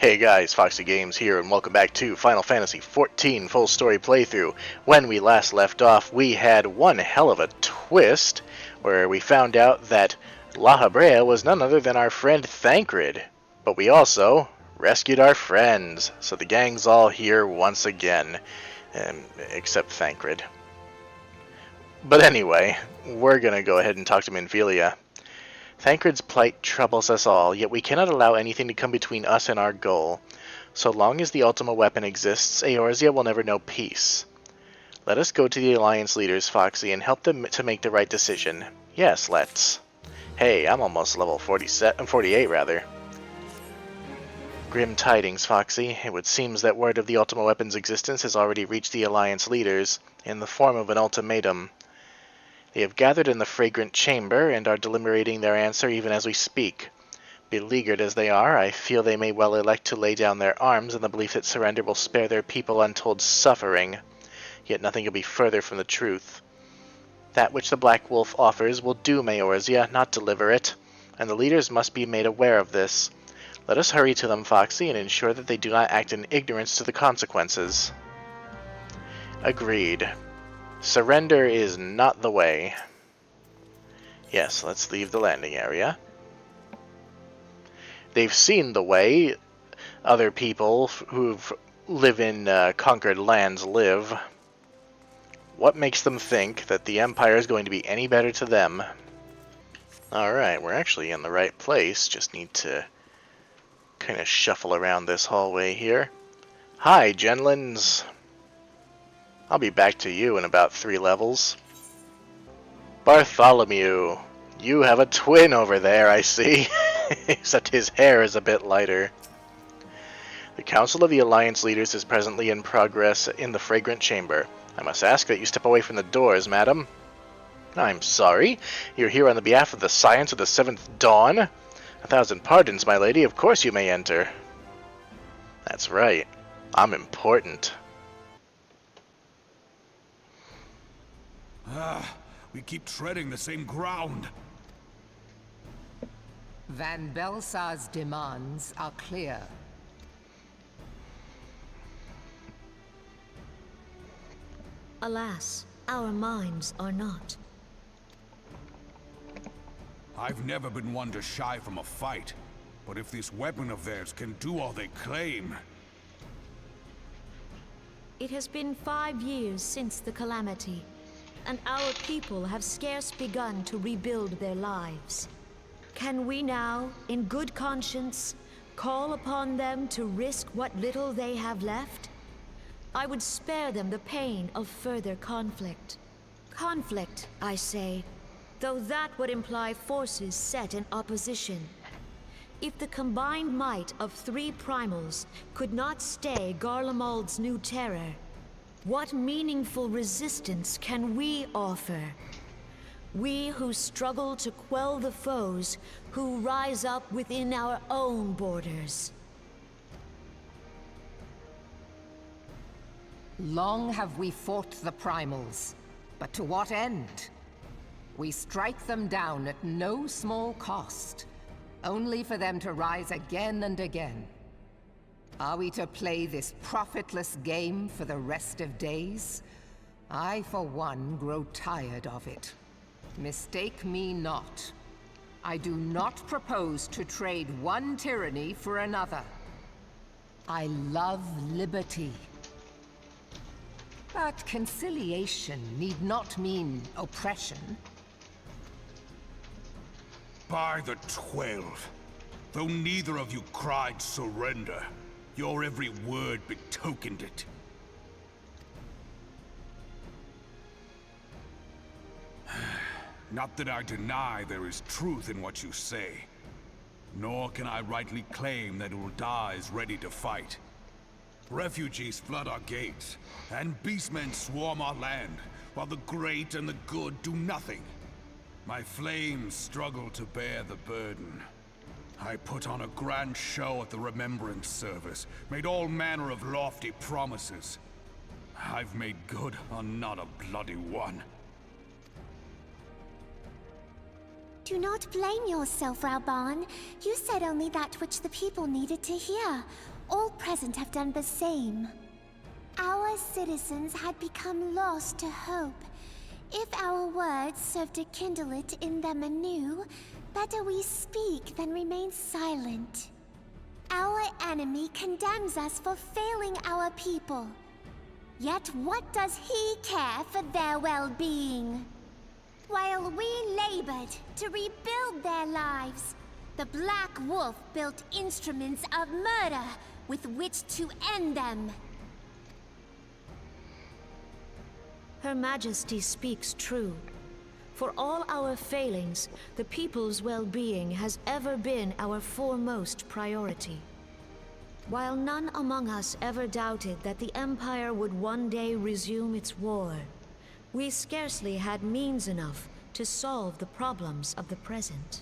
Hey guys, Foxy Games here, and welcome back to Final Fantasy XIV Full Story Playthrough. When we last left off, we had one hell of a twist, where we found out that Eorzea was none other than our friend Thancred. But we also rescued our friends, so the gang's all here once again, except Thancred. But anyway, we're gonna go ahead and talk to Minfilia. Thancred's plight troubles us all, yet we cannot allow anything to come between us and our goal. So long as the Ultima Weapon exists, Eorzea will never know peace. Let us go to the Alliance leaders, Foxy, and help them to make the right decision. Yes, let's. Hey, I'm almost level 48, rather. Grim tidings, Foxy. It would seem that word of the Ultima Weapon's existence has already reached the Alliance leaders, in the form of an ultimatum. They have gathered in the fragrant chamber, and are deliberating their answer even as we speak. Beleaguered as they are, I feel they may well elect to lay down their arms in the belief that surrender will spare their people untold suffering. Yet nothing could be further from the truth. That which the Black Wolf offers will doom Eorzea, not deliver it, and the leaders must be made aware of this. Let us hurry to them, Foxy, and ensure that they do not act in ignorance to the consequences. Agreed. Surrender is not the way. Yes, let's leave the landing area. They've seen the way other people who live in conquered lands live. What makes them think that the Empire is going to be any better to them? Alright, we're actually in the right place. Just need to kind of shuffle around this hallway here. Hi, Genlins. I'll be back to you in about 3 levels. Bartholomew, you have a twin over there, I see. Except his hair is a bit lighter. The Council of the Alliance Leaders is presently in progress in the Fragrant Chamber. I must ask that you step away from the doors, madam. I'm sorry. You're here on the behalf of the Science of the Seventh Dawn? 1,000 pardons, my lady. Of course you may enter. That's right. I'm important. We keep treading the same ground. Van Belsar's demands are clear. Alas, our minds are not. I've never been one to shy from a fight, but if this weapon of theirs can do all they claim... It has been 5 years since the calamity, and our people have scarce begun to rebuild their lives. Can we now, in good conscience, call upon them to risk what little they have left? I would spare them the pain of further conflict. Conflict, I say, though that would imply forces set in opposition. If the combined might of 3 primals could not stay Garlemald's new terror, what meaningful resistance can we offer? We who struggle to quell the foes who rise up within our own borders. Long have we fought the primals, but to what end? We strike them down at no small cost, only for them to rise again and again. Are we to play this profitless game for the rest of days? I, for one, grow tired of it. Mistake me not. I do not propose to trade one tyranny for another. I love liberty. But conciliation need not mean oppression. By the 12, though neither of you cried surrender, your every word betokened it. Not that I deny there is truth in what you say, nor can I rightly claim that Ultima is ready to fight. Refugees flood our gates, and beastmen swarm our land, while the great and the good do nothing. My flames struggle to bear the burden. I put on a grand show at the Remembrance Service, made all manner of lofty promises. I've made good on not a bloody one. Do not blame yourself, Rauban. You said only that which the people needed to hear. All present have done the same. Our citizens had become lost to hope. If our words serve to kindle it in them anew, better we speak than remain silent. Our enemy condemns us for failing our people. Yet what does he care for their well-being? While we labored to rebuild their lives, the Black Wolf built instruments of murder with which to end them. Her Majesty speaks true. For all our failings, the people's well-being has ever been our foremost priority. While none among us ever doubted that the Empire would one day resume its war, we scarcely had means enough to solve the problems of the present.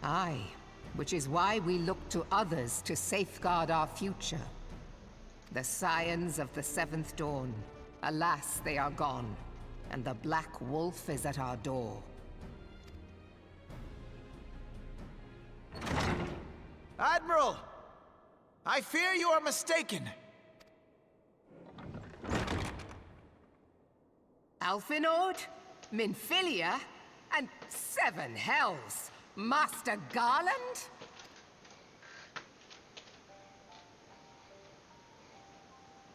Aye, which is why we look to others to safeguard our future. The scions of the Seventh Dawn. Alas, they are gone, and the Black Wolf is at our door. Admiral! I fear you are mistaken. Alphinaud, Minfilia, and Seven Hells. Master Garland?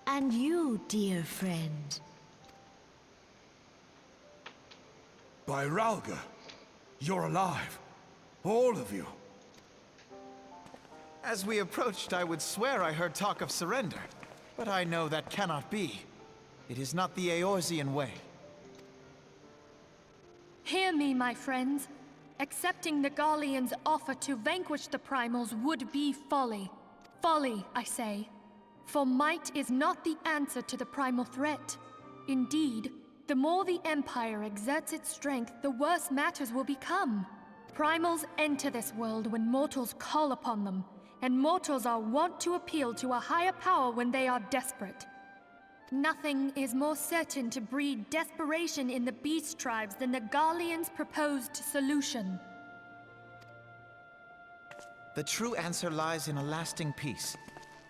And you, dear friend. By Ralga, you're alive. All of you. As we approached, I would swear I heard talk of surrender. But I know that cannot be. It is not the Eorzean way. Hear me, my friends. Accepting the Garleans' offer to vanquish the Primals would be folly. Folly, I say. For might is not the answer to the primal threat. Indeed, the more the Empire exerts its strength, the worse matters will become. Primals enter this world when mortals call upon them, and mortals are wont to appeal to a higher power when they are desperate. Nothing is more certain to breed desperation in the beast tribes than the Garleans' proposed solution. The true answer lies in a lasting peace.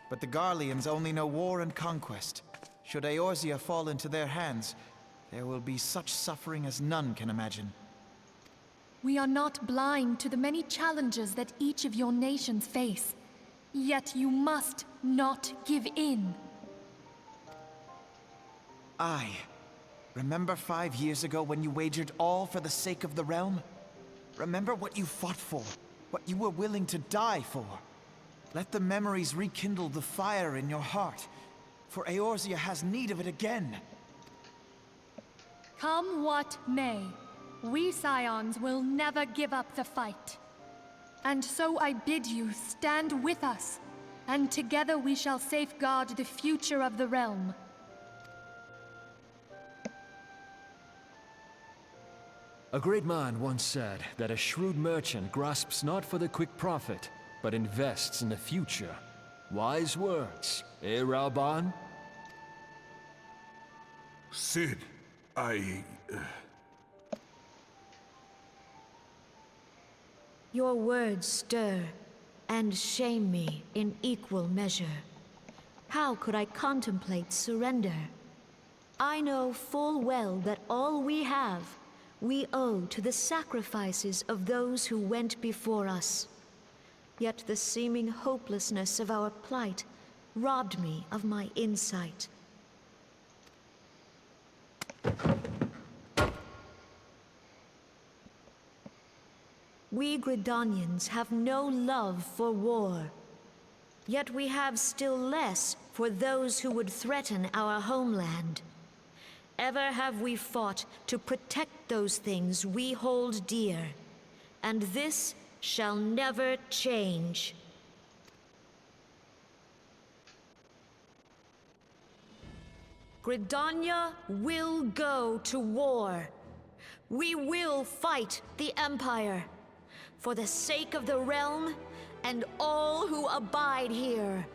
But the Garleans only know war and conquest. Should Eorzea fall into their hands, there will be such suffering as none can imagine. We are not blind to the many challenges that each of your nations face. Yet you must not give in. Aye. Remember 5 years ago when you wagered all for the sake of the realm? Remember what you fought for, what you were willing to die for. Let the memories rekindle the fire in your heart, for Eorzea has need of it again. Come what may, we Scions will never give up the fight. And so I bid you stand with us, and together we shall safeguard the future of the realm. A great man once said that a shrewd merchant grasps not for the quick profit, but invests in the future. Wise words, eh, Rauban? Sid, Your words stir and shame me in equal measure. How could I contemplate surrender? I know full well that all we have, we owe to the sacrifices of those who went before us. Yet the seeming hopelessness of our plight robbed me of my insight. We Gridanians have no love for war. Yet we have still less for those who would threaten our homeland. Ever have we fought to protect those things we hold dear, and this shall never change. Gridania will go to war. We will fight the Empire, for the sake of the realm and all who abide here.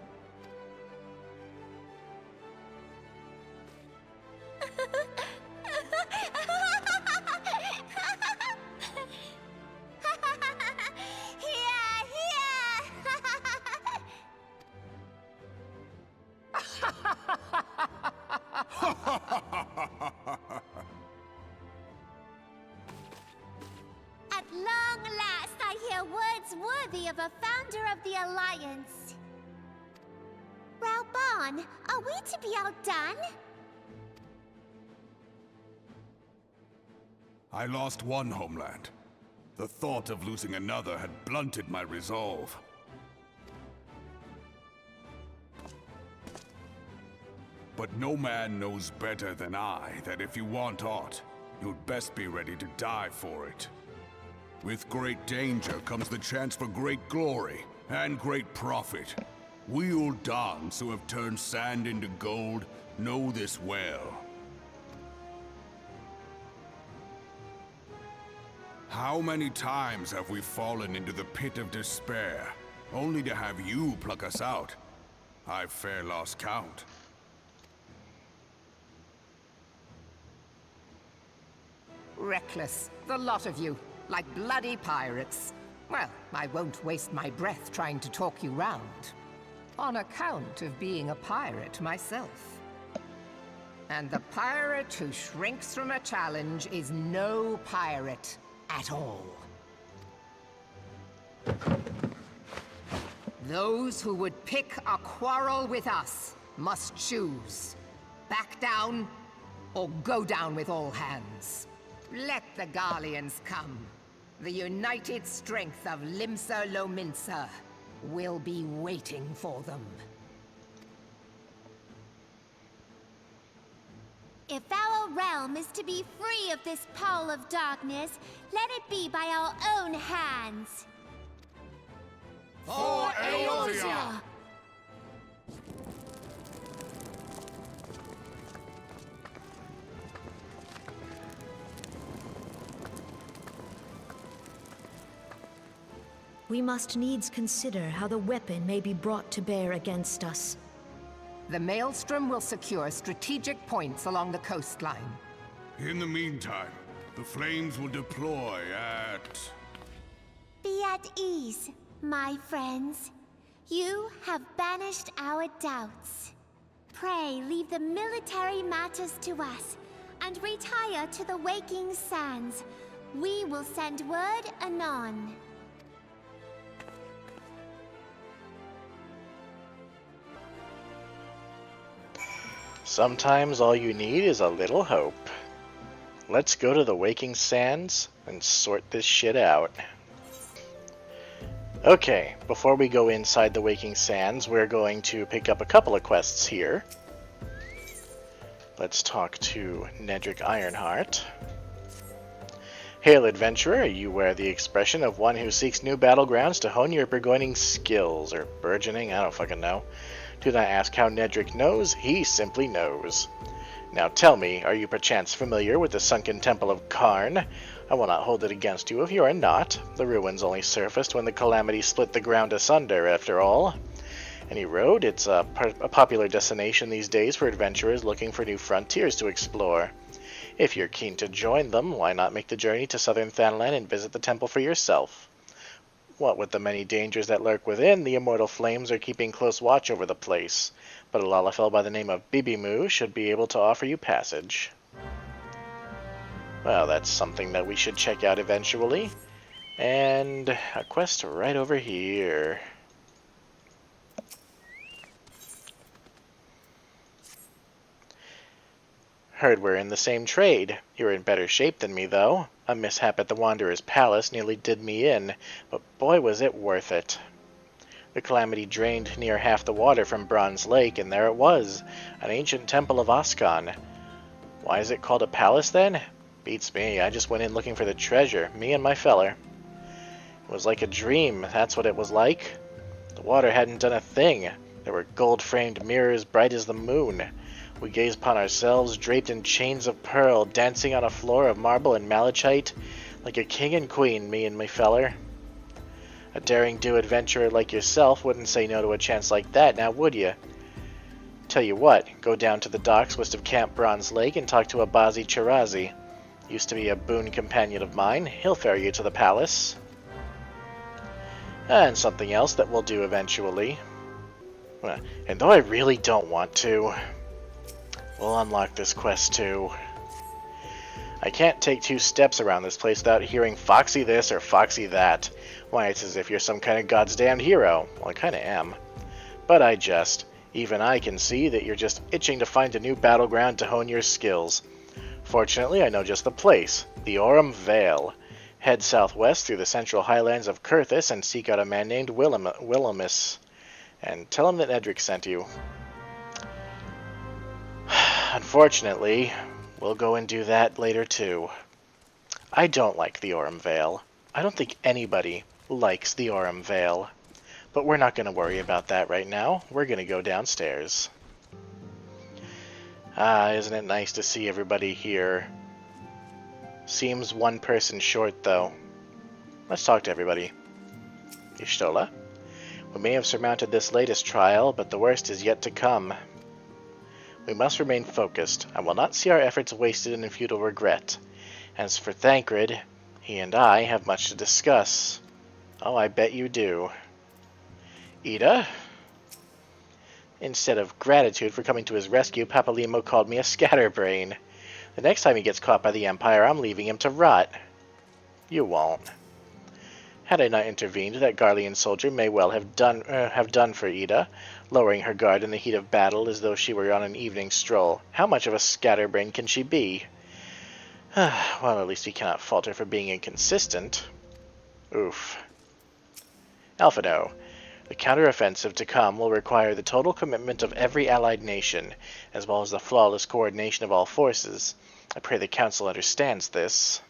of a founder of the Alliance. Raoban, are we to be outdone? I lost one homeland. The thought of losing another had blunted my resolve. But no man knows better than I that if you want aught, you'd best be ready to die for it. With great danger comes the chance for great glory and great profit. We Uldans who have turned sand into gold know this well. How many times have we fallen into the pit of despair, only to have you pluck us out? I've fair lost count. Reckless, the lot of you, like bloody pirates. Well, I won't waste my breath trying to talk you round. On account of being a pirate myself. And the pirate who shrinks from a challenge is no pirate at all. Those who would pick a quarrel with us must choose. Back down, or go down with all hands. Let the Garleans come. The united strength of Limsa Lominsa will be waiting for them. If our realm is to be free of this pall of darkness, let it be by our own hands. For Eorzea! We must needs consider how the weapon may be brought to bear against us. The Maelstrom will secure strategic points along the coastline. In the meantime, the flames will deploy at... Be at ease, my friends. You have banished our doubts. Pray leave the military matters to us, and retire to the waking sands. We will send word anon. Sometimes all you need is a little hope. Let's go to the Waking Sands and sort this shit out. Okay, before we go inside the Waking Sands, we're going to pick up a couple of quests here. Let's talk to Nedrick Ironheart. Hail, adventurer, you wear the expression of one who seeks new battlegrounds to hone your burgeoning skills, or burgeoning, I don't fucking know. Do not ask how Nedrick knows, he simply knows. Now tell me, are you perchance familiar with the sunken temple of Karn? I will not hold it against you if you are not. The ruins only surfaced when the calamity split the ground asunder, after all. Any road? It's a popular destination these days for adventurers looking for new frontiers to explore. If you're keen to join them, why not make the journey to southern Thanlan and visit the temple for yourself? What with the many dangers that lurk within, the immortal flames are keeping close watch over the place, but a Lalafell by the name of Bibimu should be able to offer you passage. Well, that's something that we should check out eventually. And a quest right over here. Heard we're in the same trade. You're in better shape than me, though. A mishap at the Wanderer's Palace nearly did me in, but boy was it worth it. The calamity drained near half the water from Bronze Lake, and there it was, an ancient temple of Oskan. Why is it called a palace, then? Beats me, I just went in looking for the treasure, me and my feller. It was like a dream, that's what it was like. The water hadn't done a thing. There were gold-framed mirrors bright as the moon. We gazed upon ourselves, draped in chains of pearl, dancing on a floor of marble and malachite, like a king and queen, me and my feller. A daring-do adventurer like yourself wouldn't say no to a chance like that, now would you? Tell you what, go down to the docks west of Camp Bronze Lake and talk to Abazi Chirazi. Used to be a boon companion of mine. He'll ferry you to the palace. And something else that we'll do eventually. And though I really don't want to, we'll unlock this quest too. I can't take 2 steps around this place without hearing Foxy this or Foxy that. Why, it's as if you're some kind of God's damned hero. Well, I kinda am. But I jest. Even I can see that you're just itching to find a new battleground to hone your skills. Fortunately, I know just the place. The Aurum Vale. Head southwest through the central highlands of Kurthis and seek out a man named Wilhelmus. And tell him that Edric sent you. Unfortunately, we'll go and do that later too. I don't like the Aurum Vale. I don't think anybody likes the Aurum Vale. But we're not going to worry about that right now. We're going to go downstairs. Ah, isn't it nice to see everybody here? Seems one person short, though. Let's talk to everybody. Y'shtola? We may have surmounted this latest trial, but the worst is yet to come. We must remain focused. I will not see our efforts wasted in futile regret. As for Thancred, he and I have much to discuss. Oh, I bet you do. Ida? Instead of gratitude for coming to his rescue, Papalimo called me a scatterbrain. The next time he gets caught by the Empire, I'm leaving him to rot. You won't. Had I not intervened, that Garlean soldier may well have done for Ida, lowering her guard in the heat of battle as though she were on an evening stroll. How much of a scatterbrain can she be? Well, at least we cannot fault her for being inconsistent. Oof. Alphino. The counteroffensive to come will require the total commitment of every allied nation, as well as the flawless coordination of all forces. I pray the Council understands this.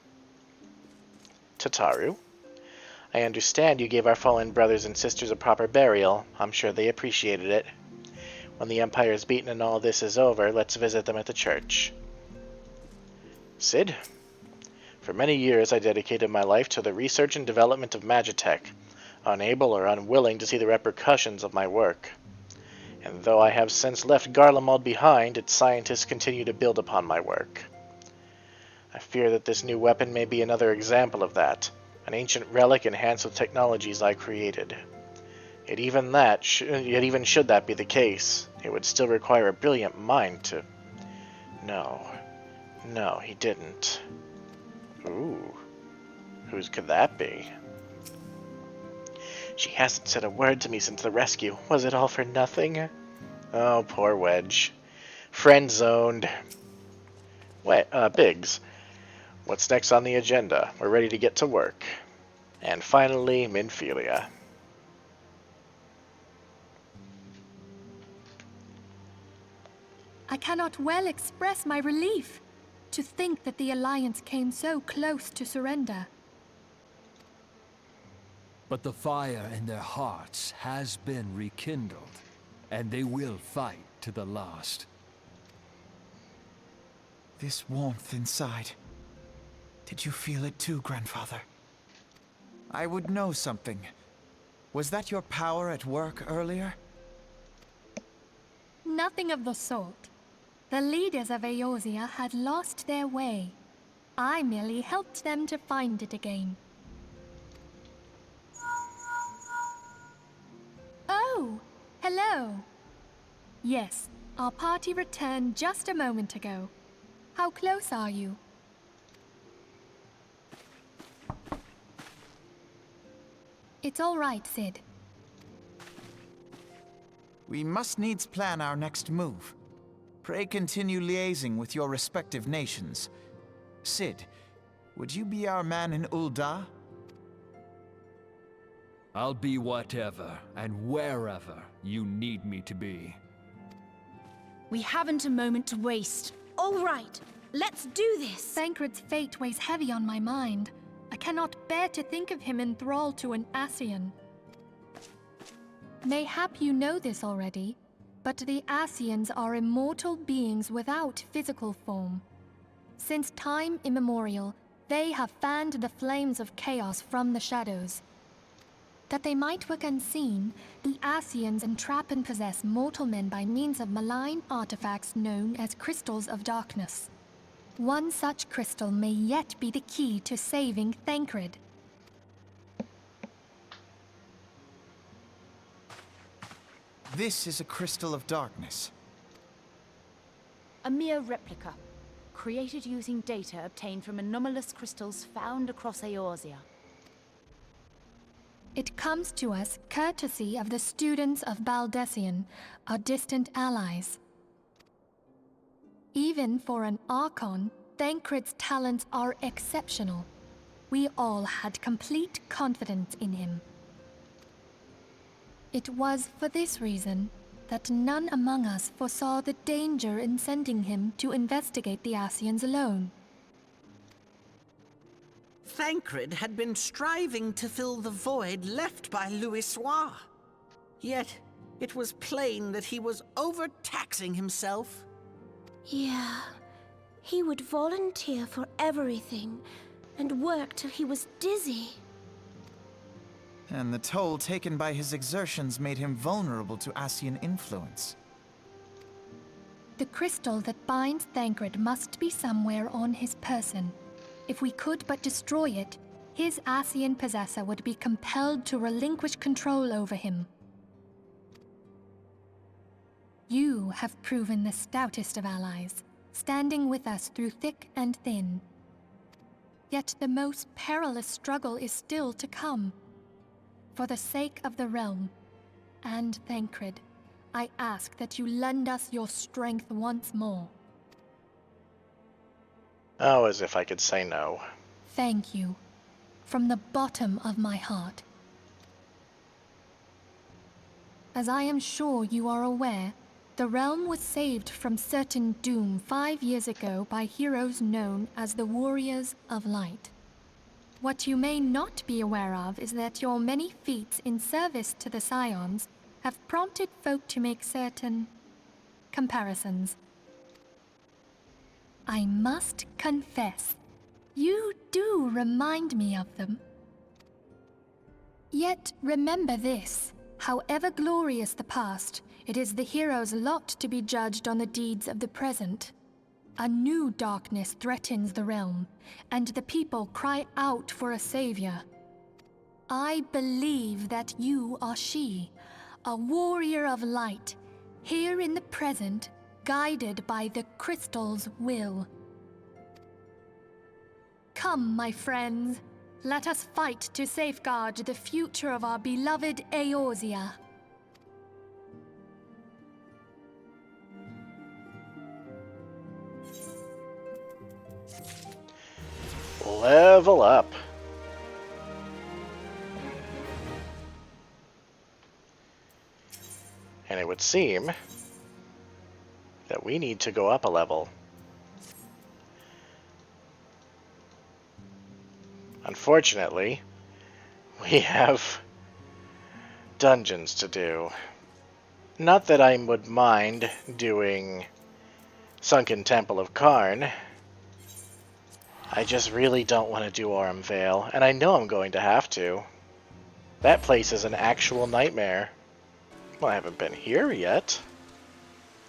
Tataru. I understand you gave our fallen brothers and sisters a proper burial. I'm sure they appreciated it. When the Empire is beaten and all this is over, let's visit them at the church. Cid. For many years I dedicated my life to the research and development of Magitech, unable or unwilling to see the repercussions of my work. And though I have since left Garlemald behind, its scientists continue to build upon my work. I fear that this new weapon may be another example of that, an ancient relic enhanced with technologies I created. Yet even should that be the case, it would still require a brilliant mind to... No, he didn't. Ooh, whose could that be? She hasn't said a word to me since the rescue. Was it all for nothing? Oh, poor Wedge. Friend-zoned. Biggs. What's next on the agenda? We're ready to get to work. And finally, Minfilia. I cannot well express my relief to think that the Alliance came so close to surrender. But the fire in their hearts has been rekindled, and they will fight to the last. This warmth inside. Did you feel it too, Grandfather? I would know something. Was that your power at work earlier? Nothing of the sort. The leaders of Eorzea had lost their way. I merely helped them to find it again. Oh, hello. Yes, our party returned just a moment ago. How close are you? It's all right, Cid. We must needs plan our next move. Pray continue liaising with your respective nations. Cid, would you be our man in Ulda? I'll be whatever and wherever you need me to be. We haven't a moment to waste. All right, let's do this! Thancred's fate weighs heavy on my mind. I cannot bear to think of him enthralled to an Ascian. Mayhap you know this already, but the Ascians are immortal beings without physical form. Since time immemorial, they have fanned the flames of chaos from the shadows. That they might work unseen, the Ascians entrap and possess mortal men by means of malign artifacts known as crystals of darkness. One such crystal may yet be the key to saving Thancred. This is a crystal of darkness. A mere replica. created using data obtained from anomalous crystals found across Eorzea. It comes to us courtesy of the students of Baldessian, our distant allies. Even for an Archon, Thancred's talents are exceptional. We all had complete confidence in him. It was for this reason that none among us foresaw the danger in sending him to investigate the Ascians alone. Thancred had been striving to fill the void left by Louisoix. Yet, it was plain that he was overtaxing himself. Yeah, he would volunteer for everything and work till he was dizzy. And the toll taken by his exertions made him vulnerable to Ascian influence. The crystal that binds Thancred must be somewhere on his person. If we could but destroy it, his Ascian possessor would be compelled to relinquish control over him. You have proven the stoutest of allies, standing with us through thick and thin. Yet the most perilous struggle is still to come. For the sake of the realm, and Thancred, I ask that you lend us your strength once more. Oh, as if I could say no. Thank you, from the bottom of my heart. As I am sure you are aware, the realm was saved from certain doom 5 years ago by heroes known as the Warriors of Light. What you may not be aware of is that your many feats in service to the Scions have prompted folk to make certain comparisons. I must confess, you do remind me of them. Yet remember this, however glorious the past, it is the hero's lot to be judged on the deeds of the present. A new darkness threatens the realm, and the people cry out for a savior. I believe that you are she, a warrior of light, here in the present, guided by the crystal's will. Come, my friends, let us fight to safeguard the future of our beloved Eorzea. Level up. And it would seem that we need to go up a level. Unfortunately, we have dungeons to do. Not that I would mind doing Sunken Temple of Karn. I just really don't want to do Aurum Vale, and I know I'm going to have to. That place is an actual nightmare. Well, I haven't been here yet.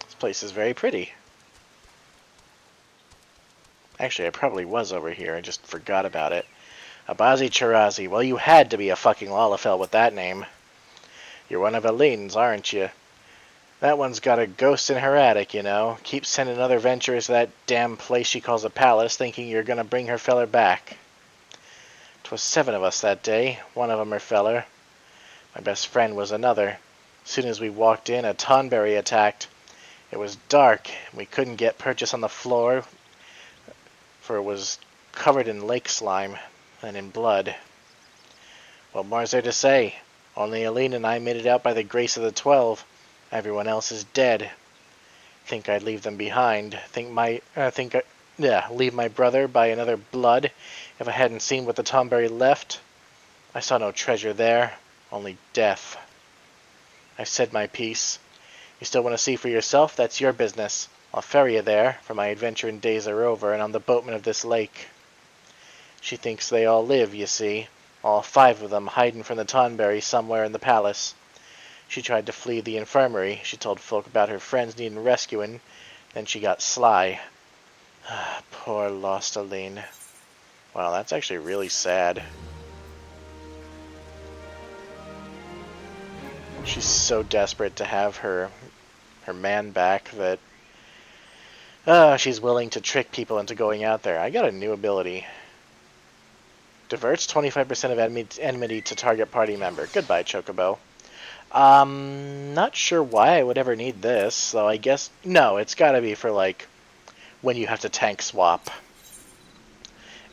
This place is very pretty. Actually, I probably was over here and just forgot about it. Abazi Chirazi, well, you had to be a fucking Lalafell with that name. You're one of Elene's, aren't you? That one's got a ghost in her attic, you know. Keeps sending other venturers to that damn place she calls a palace, thinking you're gonna bring her feller back. 'Twas 7 of us that day, one of 'em her feller. My best friend was another. Soon as we walked in, a Tonberry attacked. It was dark, and we couldn't get purchase on the floor, for it was covered in lake slime and in blood. What more's there to say? Only Elene and I made it out by the grace of the 12. Everyone else is dead. Think I'd leave them behind. Leave my brother by another blood if I hadn't seen what the Tonberry left. I saw no treasure there, only death. I've said my piece. You still want to see for yourself? That's your business. I'll ferry you there, for my adventuring days are over, and I'm the boatman of this lake. She thinks they all live, you see. All 5 of them hiding from the Tonberry somewhere in the palace. She tried to flee the infirmary. She told folk about her friends needing rescuing. Then she got sly. Poor lost Elene. Wow, that's actually really sad. She's so desperate to have her man back that She's willing to trick people into going out there. I got a new ability. Diverts 25% of enmity to target party member. Goodbye, Chocobo. Not sure why I would ever need this, so I guess... No, it's gotta be for, like, when you have to tank swap.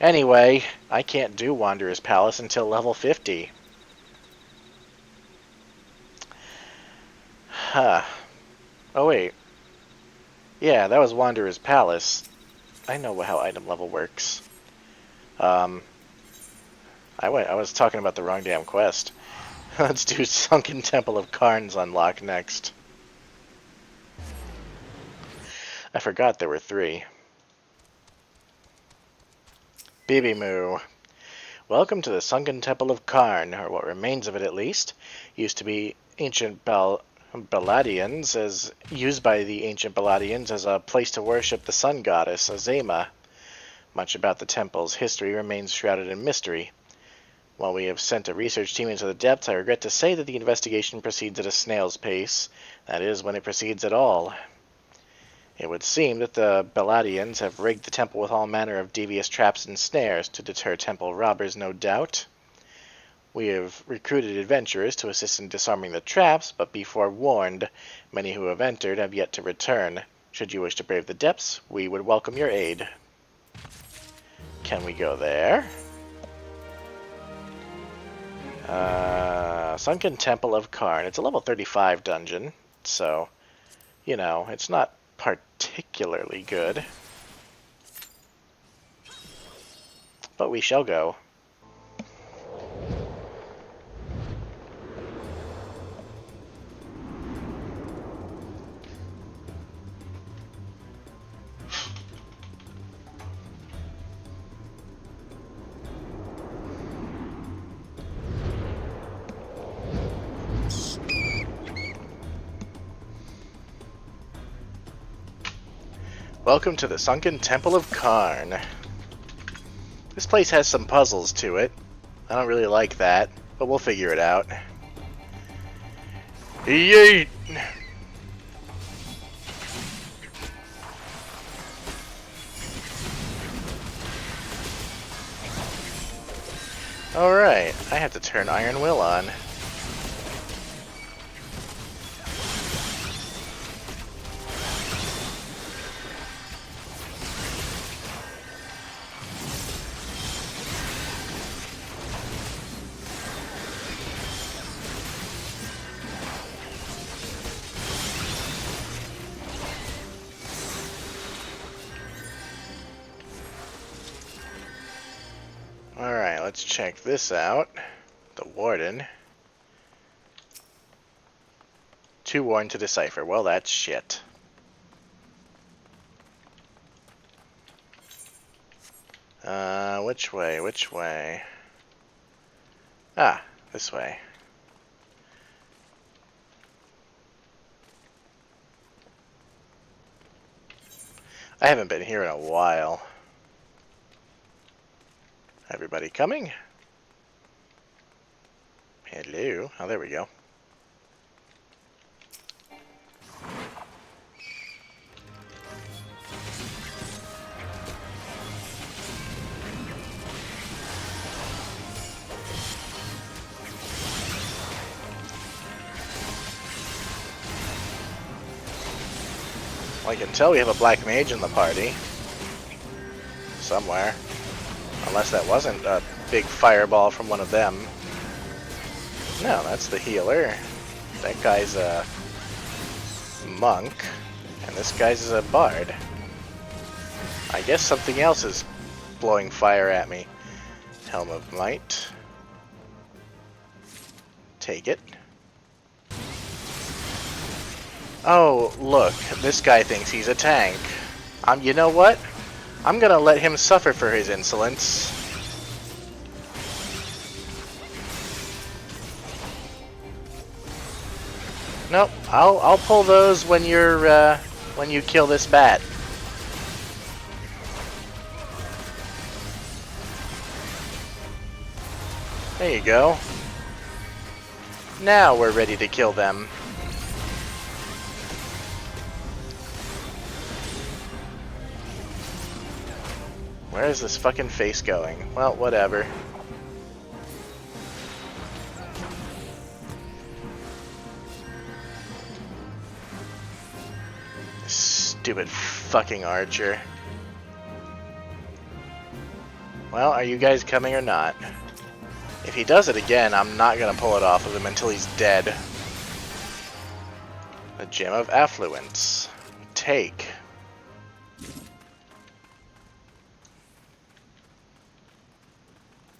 Anyway, I can't do Wanderer's Palace until level 50. Huh. Oh, wait. Yeah, that was Wanderer's Palace. I know how item level works. I was talking about the wrong damn quest. Let's do Sunken Temple of Karn's unlock next. I forgot there were 3. Bibimu. Welcome to the Sunken Temple of Karn, or what remains of it at least. Used to be ancient Baladians, used by the ancient Baladians as a place to worship the sun goddess, Azema. Much about the temple's history remains shrouded in mystery. While we have sent a research team into the depths, I regret to say that the investigation proceeds at a snail's pace. That is, when it proceeds at all. It would seem that the Baladians have rigged the temple with all manner of devious traps and snares to deter temple robbers, no doubt. We have recruited adventurers to assist in disarming the traps, but be forewarned, many who have entered have yet to return. Should you wish to brave the depths, we would welcome your aid. Can we go there? Sunken Temple of Karn. It's a level 35 dungeon, so, you know, it's not particularly good. But we shall go. Welcome to the Sunken Temple of Karn. This place has some puzzles to it. I don't really like that, but we'll figure it out. Yeet! Alright, I have to turn Iron Will on. Alright, let's check this out. The Warden. 2 warned to decipher. Well, that's shit. Which way? Which way? Ah, this way. I haven't been here in a while. Everybody coming? Hello. Oh, there we go. Well, I can tell we have a black mage in the party. Somewhere. Unless that wasn't a big fireball from one of them. No, that's the healer. That guy's a monk. And this guy's a bard. I guess something else is blowing fire at me. Helm of Might. Take it. Oh, look. This guy thinks he's a tank. You know what? I'm gonna let him suffer for his insolence. Nope, I'll pull those when you're when you kill this bat. There you go. Now we're ready to kill them. Where is this fucking face going? Well, whatever. Stupid fucking archer. Well, are you guys coming or not? If he does it again, I'm not gonna pull it off of him until he's dead. The Gem of Affluence. Take.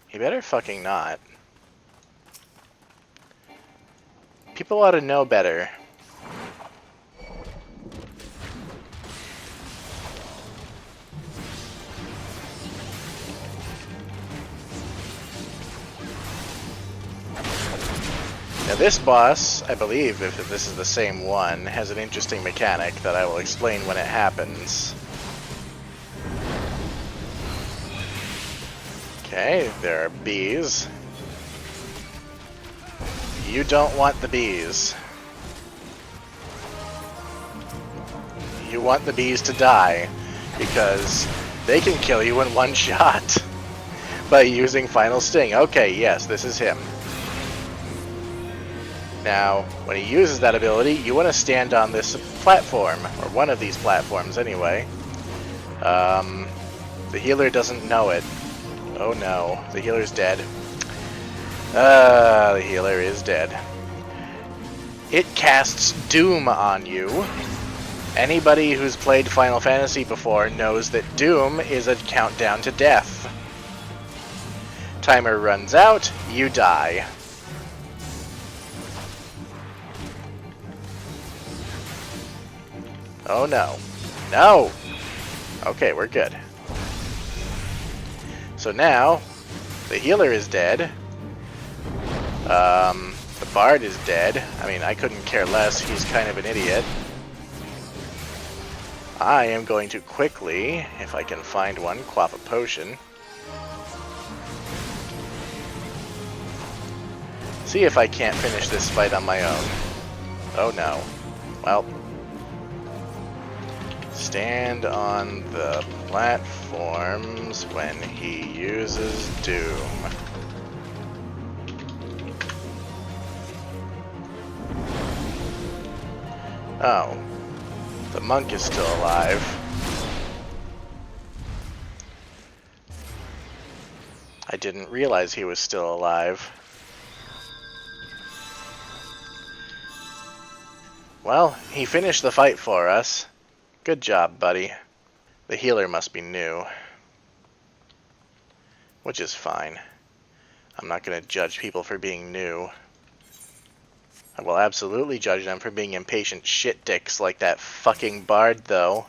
He better fucking not. People ought to know better. Now this boss, I believe, if this is the same one, has an interesting mechanic that I will explain when it happens. Okay, there are bees. You don't want the bees. You want the bees to die, because they can kill you in one shot by using Final Sting. Okay, yes, this is him. Now, when he uses that ability, you want to stand on this platform, or one of these platforms anyway. The healer doesn't know it. Oh no, the healer's dead. The healer is dead. It casts Doom on you. Anybody who's played Final Fantasy before knows that Doom is a countdown to death. Timer runs out, you die. Oh no. No! Okay, we're good. So now, the healer is dead. The bard is dead. I mean, I couldn't care less. He's kind of an idiot. I am going to quickly, if I can find one, quaff a potion. See if I can't finish this fight on my own. Oh no. Well. Stand on the platforms when he uses Doom. Oh. The monk is still alive. I didn't realize he was still alive. Well, he finished the fight for us. Good job, buddy. The healer must be new. Which is fine. I'm not going to judge people for being new. I will absolutely judge them for being impatient shit dicks like that fucking bard, though.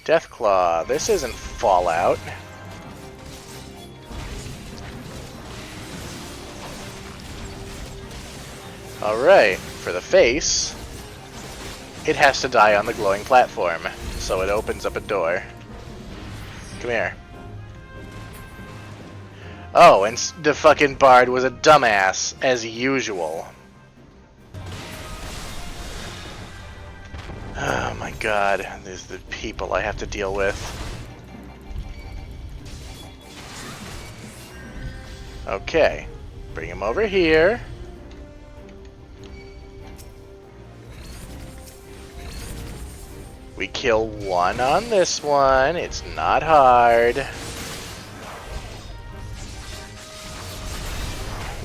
Deathclaw, this isn't Fallout. Alright, for the face, it has to die on the glowing platform, so it opens up a door. Come here. Oh, and the fucking bard was a dumbass, as usual. Oh my god, there's the people I have to deal with. Okay, bring him over here. We kill one on this one, it's not hard.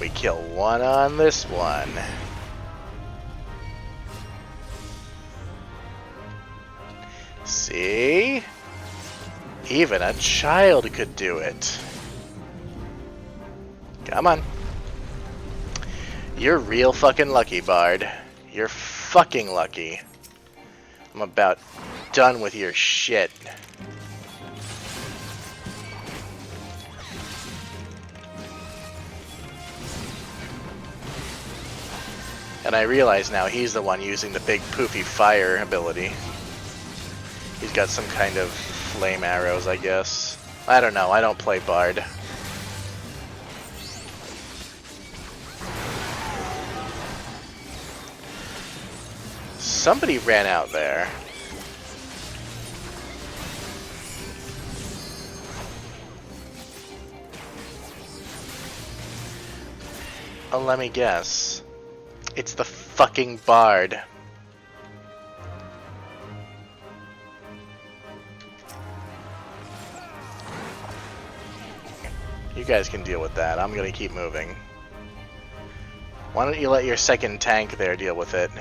We kill one on this one. See? Even a child could do it. Come on. You're real fucking lucky, Bard. You're fucking lucky. I'm about done with your shit. And I realize now he's the one using the big poofy fire ability. He's got some kind of flame arrows, I guess. I don't know, I don't play Bard. Somebody ran out there. Oh, let me guess. It's the fucking bard. You guys can deal with that. I'm gonna keep moving. Why don't you let your second tank there deal with it?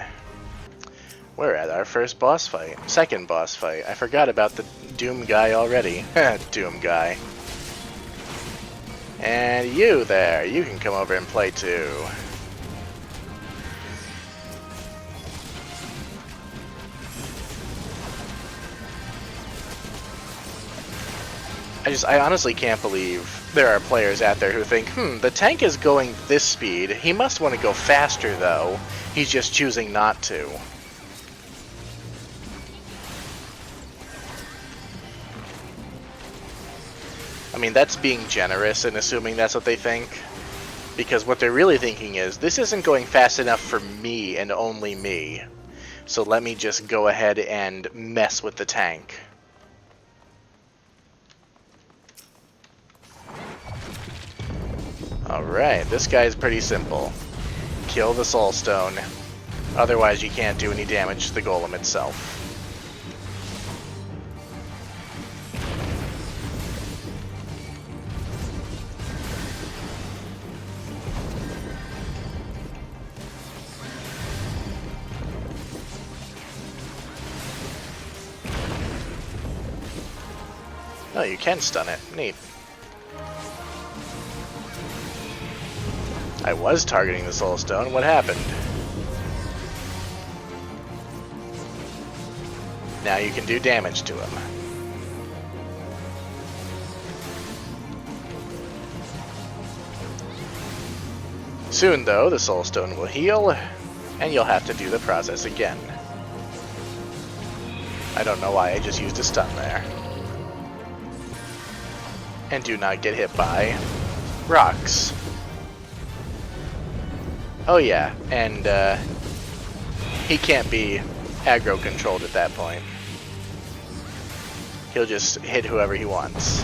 We're at our first boss fight. Second boss fight. I forgot about the Doom guy already. Doom guy. And you there. You can come over and play too. I honestly can't believe there are players out there who think, the tank is going this speed. He must want to go faster though. He's just choosing not to. I mean, that's being generous and assuming that's what they think. Because what they're really thinking is, this isn't going fast enough for me and only me. So let me just go ahead and mess with the tank. Alright, this guy's pretty simple. Kill the Soul Stone. Otherwise you can't do any damage to the golem itself. Oh, you can stun it. Neat. I was targeting the Soul Stone. What happened? Now you can do damage to him. Soon, though, the Soul Stone will heal, and you'll have to do the process again. I don't know why I just used a stun there. And do not get hit by rocks. Oh yeah, and he can't be aggro controlled at that point. He'll just hit whoever he wants.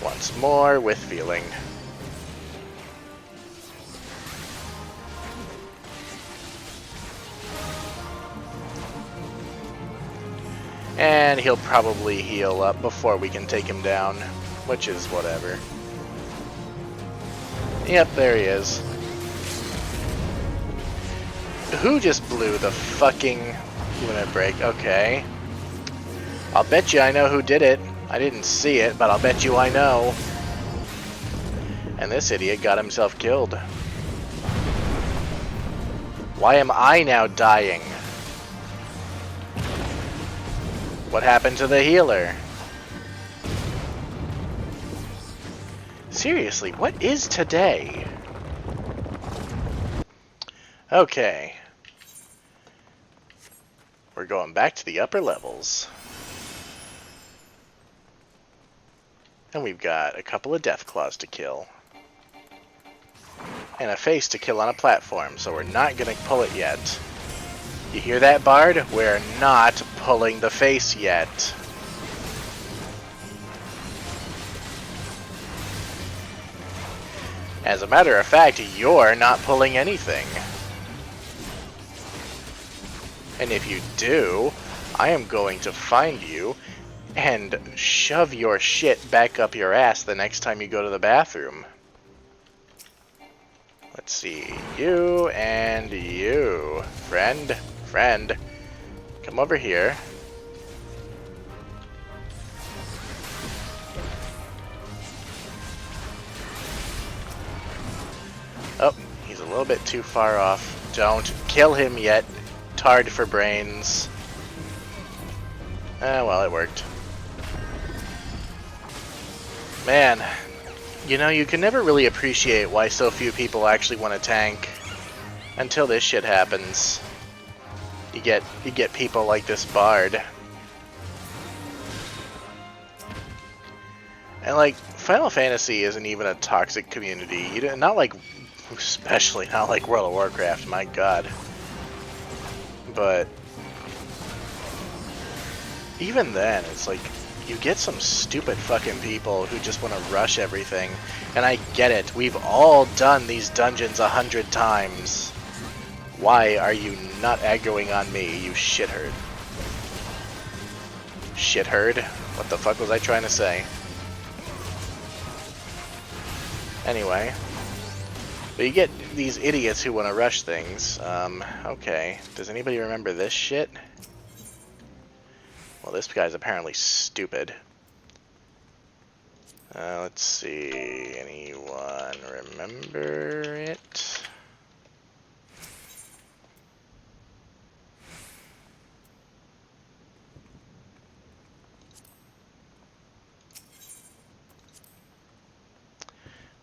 Once more with feeling. And he'll probably heal up before we can take him down, which is whatever. Yep, there he is. Who just blew the fucking limit break? Okay. I'll bet you I know who did it. I didn't see it, but I'll bet you I know. And this idiot got himself killed. Why am I now dying? What happened to the healer? Seriously, what is today? Okay. We're going back to the upper levels. And we've got a couple of death claws to kill. And a face to kill on a platform, so we're not gonna pull it yet. You hear that, Bard? We're not pulling the face yet. As a matter of fact, you're not pulling anything. And if you do, I am going to find you and shove your shit back up your ass the next time you go to the bathroom. Let's see, you and you, friend, come over here. Oh, he's a little bit too far off. Don't kill him yet. Tard for brains. Well, it worked. Man, you know, you can never really appreciate why so few people actually want to tank until this shit happens. You get people like this Bard. And like, Final Fantasy isn't even a toxic community. Not like, especially not like World of Warcraft, my god. But even then, it's like, you get some stupid fucking people who just want to rush everything. And I get it. We've all done these dungeons 100 times. Why are you not aggroing on me, you shitherd? Shitherd? What the fuck was I trying to say? Anyway. But you get these idiots who want to rush things. Okay. Does anybody remember this shit? Well, this guy's apparently stupid. Let's see. Anyone remember it?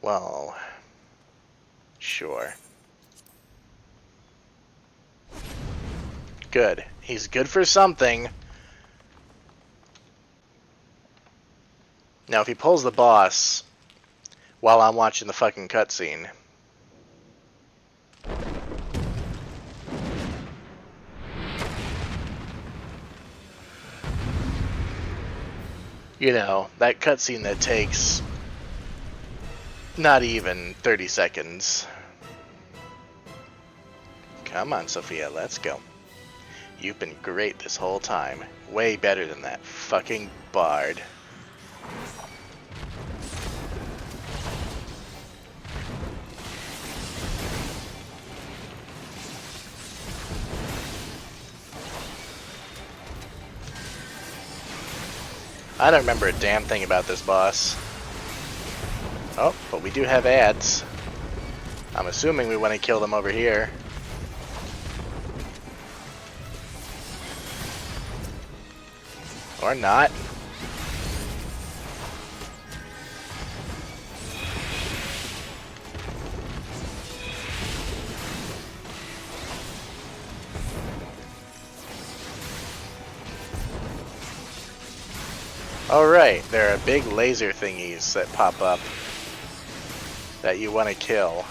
Well, sure. Good. He's good for something. Now, if he pulls the boss while I'm watching the fucking cutscene, you know, that cutscene that takes not even 30 seconds. Come on, Sophia, let's go. You've been great this whole time. Way better than that fucking bard. I don't remember a damn thing about this boss. Oh, but we do have ads. I'm assuming we want to kill them over here. Or not. Alright, there are big laser thingies that pop up that you want to kill.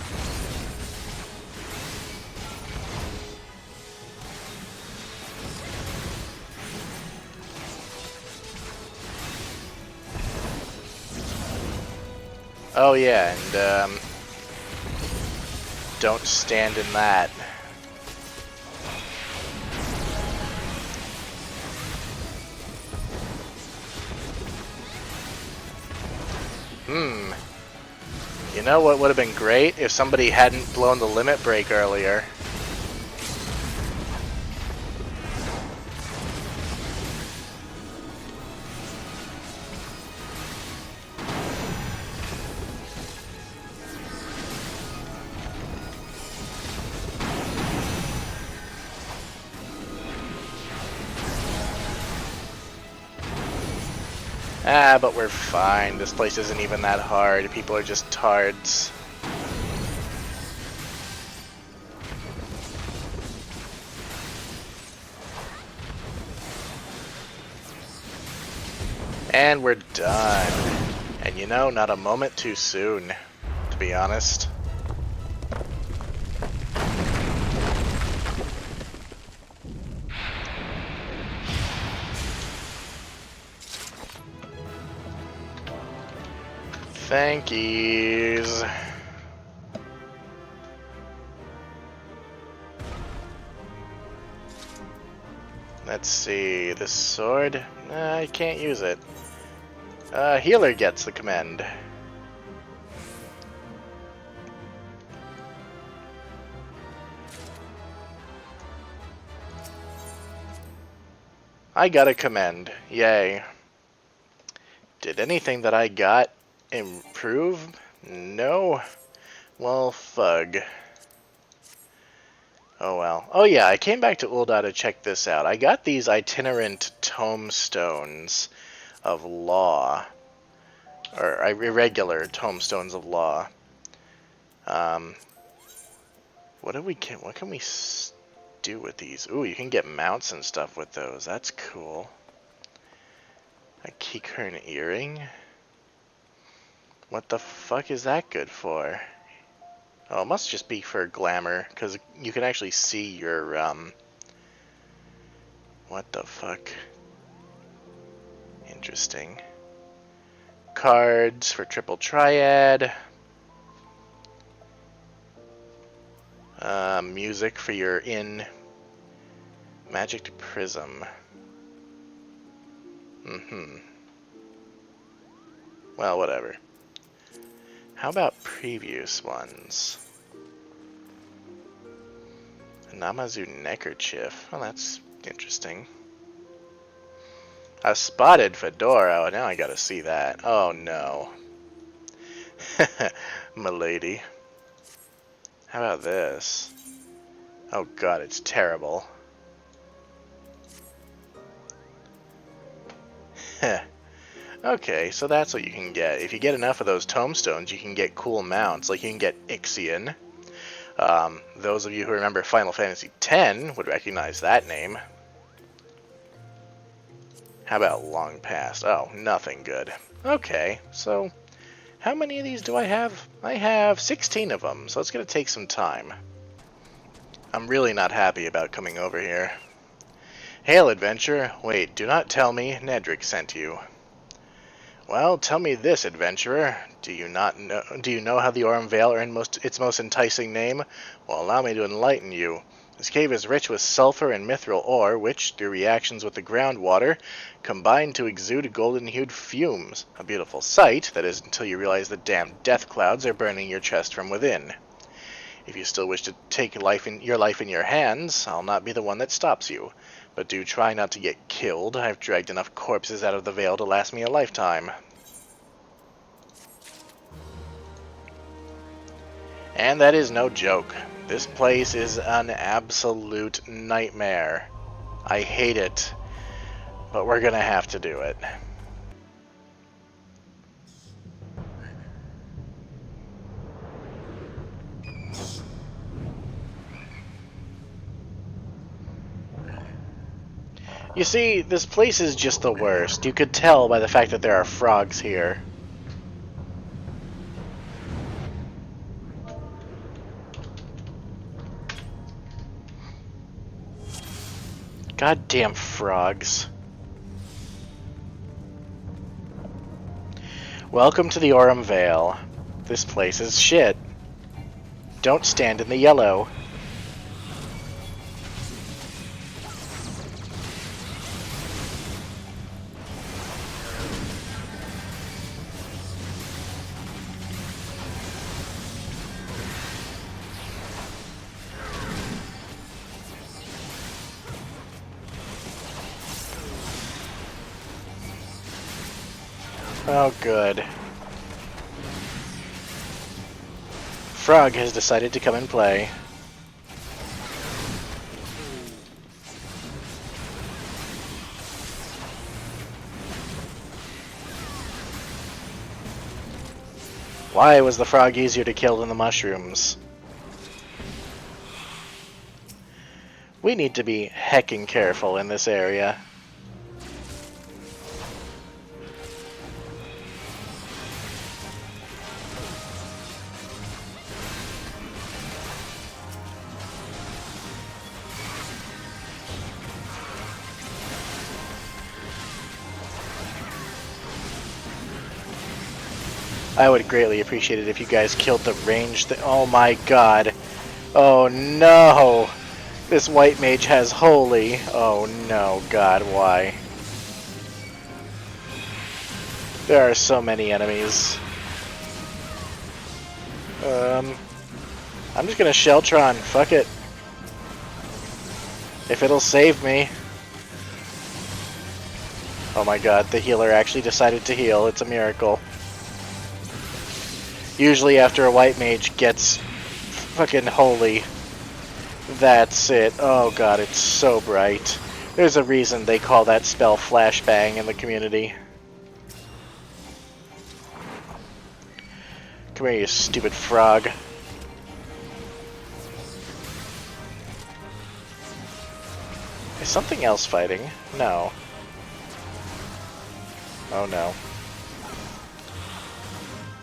Oh yeah, and don't stand in that. You know what would have been great if somebody hadn't blown the limit break earlier? Ah, but we're fine. This place isn't even that hard. People are just tards. And we're done. And you know, not a moment too soon, to be honest. Thank yous. Let's see, this sword? I can't use it. Healer gets the commend. I got a commend. Yay. Did anything that I got improve? No? Well, fug. Oh well. Oh yeah, I came back to Ulda to check this out. I got these itinerant tomestones of law. Or irregular tomestones of law. What can we do with these? Ooh, you can get mounts and stuff with those. That's cool. A keycurn earring? What the fuck is that good for? Oh, it must just be for glamour, because you can actually see your, what the fuck? Interesting. Cards for triple triad. Music for your inn. Magic prism. Well, whatever. How about previous ones? Namazu neckerchief. Well, that's interesting. A spotted fedora. Oh, now I gotta see that. Oh no. Milady. How about this? Oh god, it's terrible. Okay, so that's what you can get. If you get enough of those tombstones, you can get cool mounts. Like, you can get Ixion. Those of you who remember Final Fantasy X would recognize that name. How about Long Past? Oh, nothing good. Okay, so how many of these do I have? I have 16 of them, so it's going to take some time. I'm really not happy about coming over here. Hail, adventurer. Wait, do not tell me Nedrick sent you. Well, tell me this, adventurer. Do you know how the Aurum Vale earned its most enticing name? Well, allow me to enlighten you. This cave is rich with sulfur and mithril ore, which, through reactions with the groundwater, combine to exude golden-hued fumes. A beautiful sight, that is, until you realize the damn death clouds are burning your chest from within. If you still wish to take your life in your hands, I'll not be the one that stops you. But do try not to get killed. I've dragged enough corpses out of the Vale to last me a lifetime. And that is no joke. This place is an absolute nightmare. I hate it. But we're gonna have to do it. You see, this place is just the worst. You could tell by the fact that there are frogs here. Goddamn frogs. Welcome to the Aurum Vale. This place is shit. Don't stand in the yellow. Oh, good. Frog has decided to come and play. Why was the frog easier to kill than the mushrooms? We need to be heckin' careful in this area. I would greatly appreciate it if you guys killed the ranged oh my god. Oh no! This white mage has holy. Oh no, god, why? There are so many enemies. I'm just gonna Sheltron. Fuck it. If it'll save me. Oh my god, the healer actually decided to heal. It's a miracle. Usually after a white mage gets fucking holy, that's it. Oh god, it's so bright. There's a reason they call that spell flashbang in the community. Come here, you stupid frog. Is something else fighting? No. Oh no.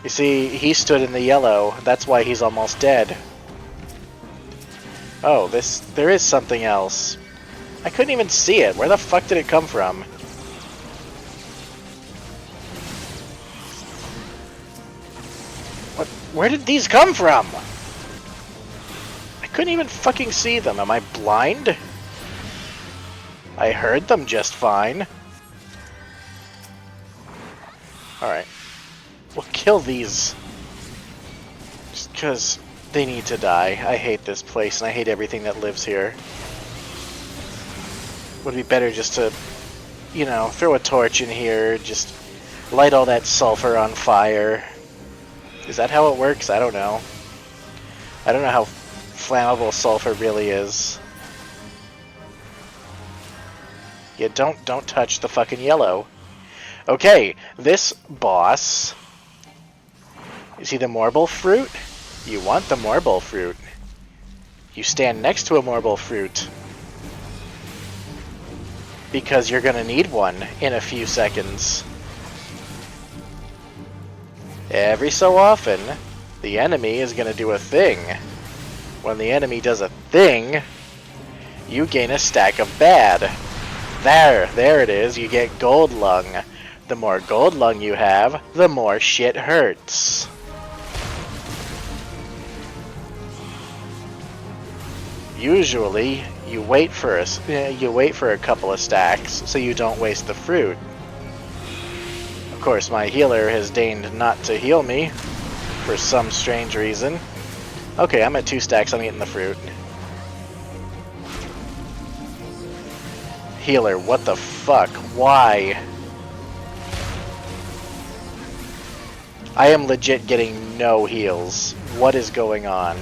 You see, he stood in the yellow. That's why he's almost dead. Oh, there is something else. I couldn't even see it. Where the fuck did it come from? Where did these come from? I couldn't even fucking see them. Am I blind? I heard them just fine. Alright. We'll kill these. Just because they need to die. I hate this place and I hate everything that lives here. Would be better just to, you know, throw a torch in here, just light all that sulfur on fire. Is that how it works? I don't know. I don't know how flammable sulfur really is. Yeah, don't touch the fucking yellow. Okay, this boss. Is he the marble fruit? You want the marble fruit. You stand next to a marble fruit. Because you're gonna need one in a few seconds. Every so often, the enemy is gonna do a thing. When the enemy does a thing, you gain a stack of bad. There it is, you get gold lung. The more gold lung you have, the more shit hurts. Usually, you wait for a couple of stacks so you don't waste the fruit. Of course, my healer has deigned not to heal me for some strange reason. Okay, I'm at 2 stacks, I'm eating the fruit. Healer, what the fuck? Why? I am legit getting no heals. What is going on?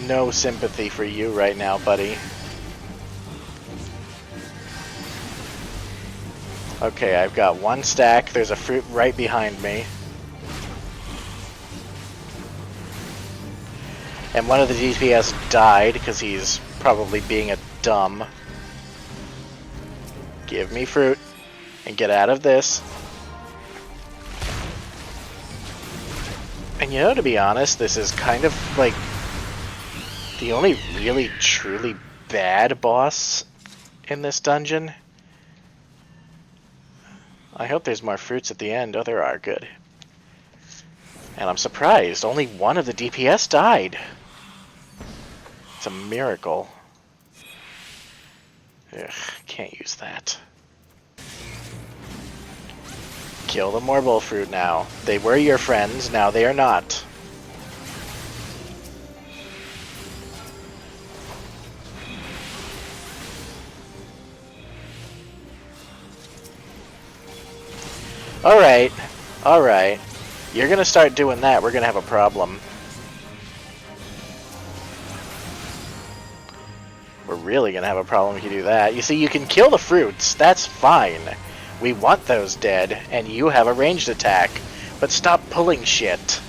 No sympathy for you right now, buddy. Okay, I've got 1 stack. There's a fruit right behind me. And one of the DPS died because he's probably being a dumb. Give me fruit and get out of this. And you know, to be honest, this is kind of like the only really truly bad boss in this dungeon. I hope there's more fruits at the end. Oh, there are. Good. And I'm surprised. Only 1 of the DPS died. It's a miracle. Ugh, can't use that. Kill the marble fruit now. They were your friends, now they are not. Alright, alright. You're gonna start doing that, we're gonna have a problem. We're really gonna have a problem if you do that. You see, you can kill the fruits, that's fine. We want those dead, and you have a ranged attack. But stop pulling shit.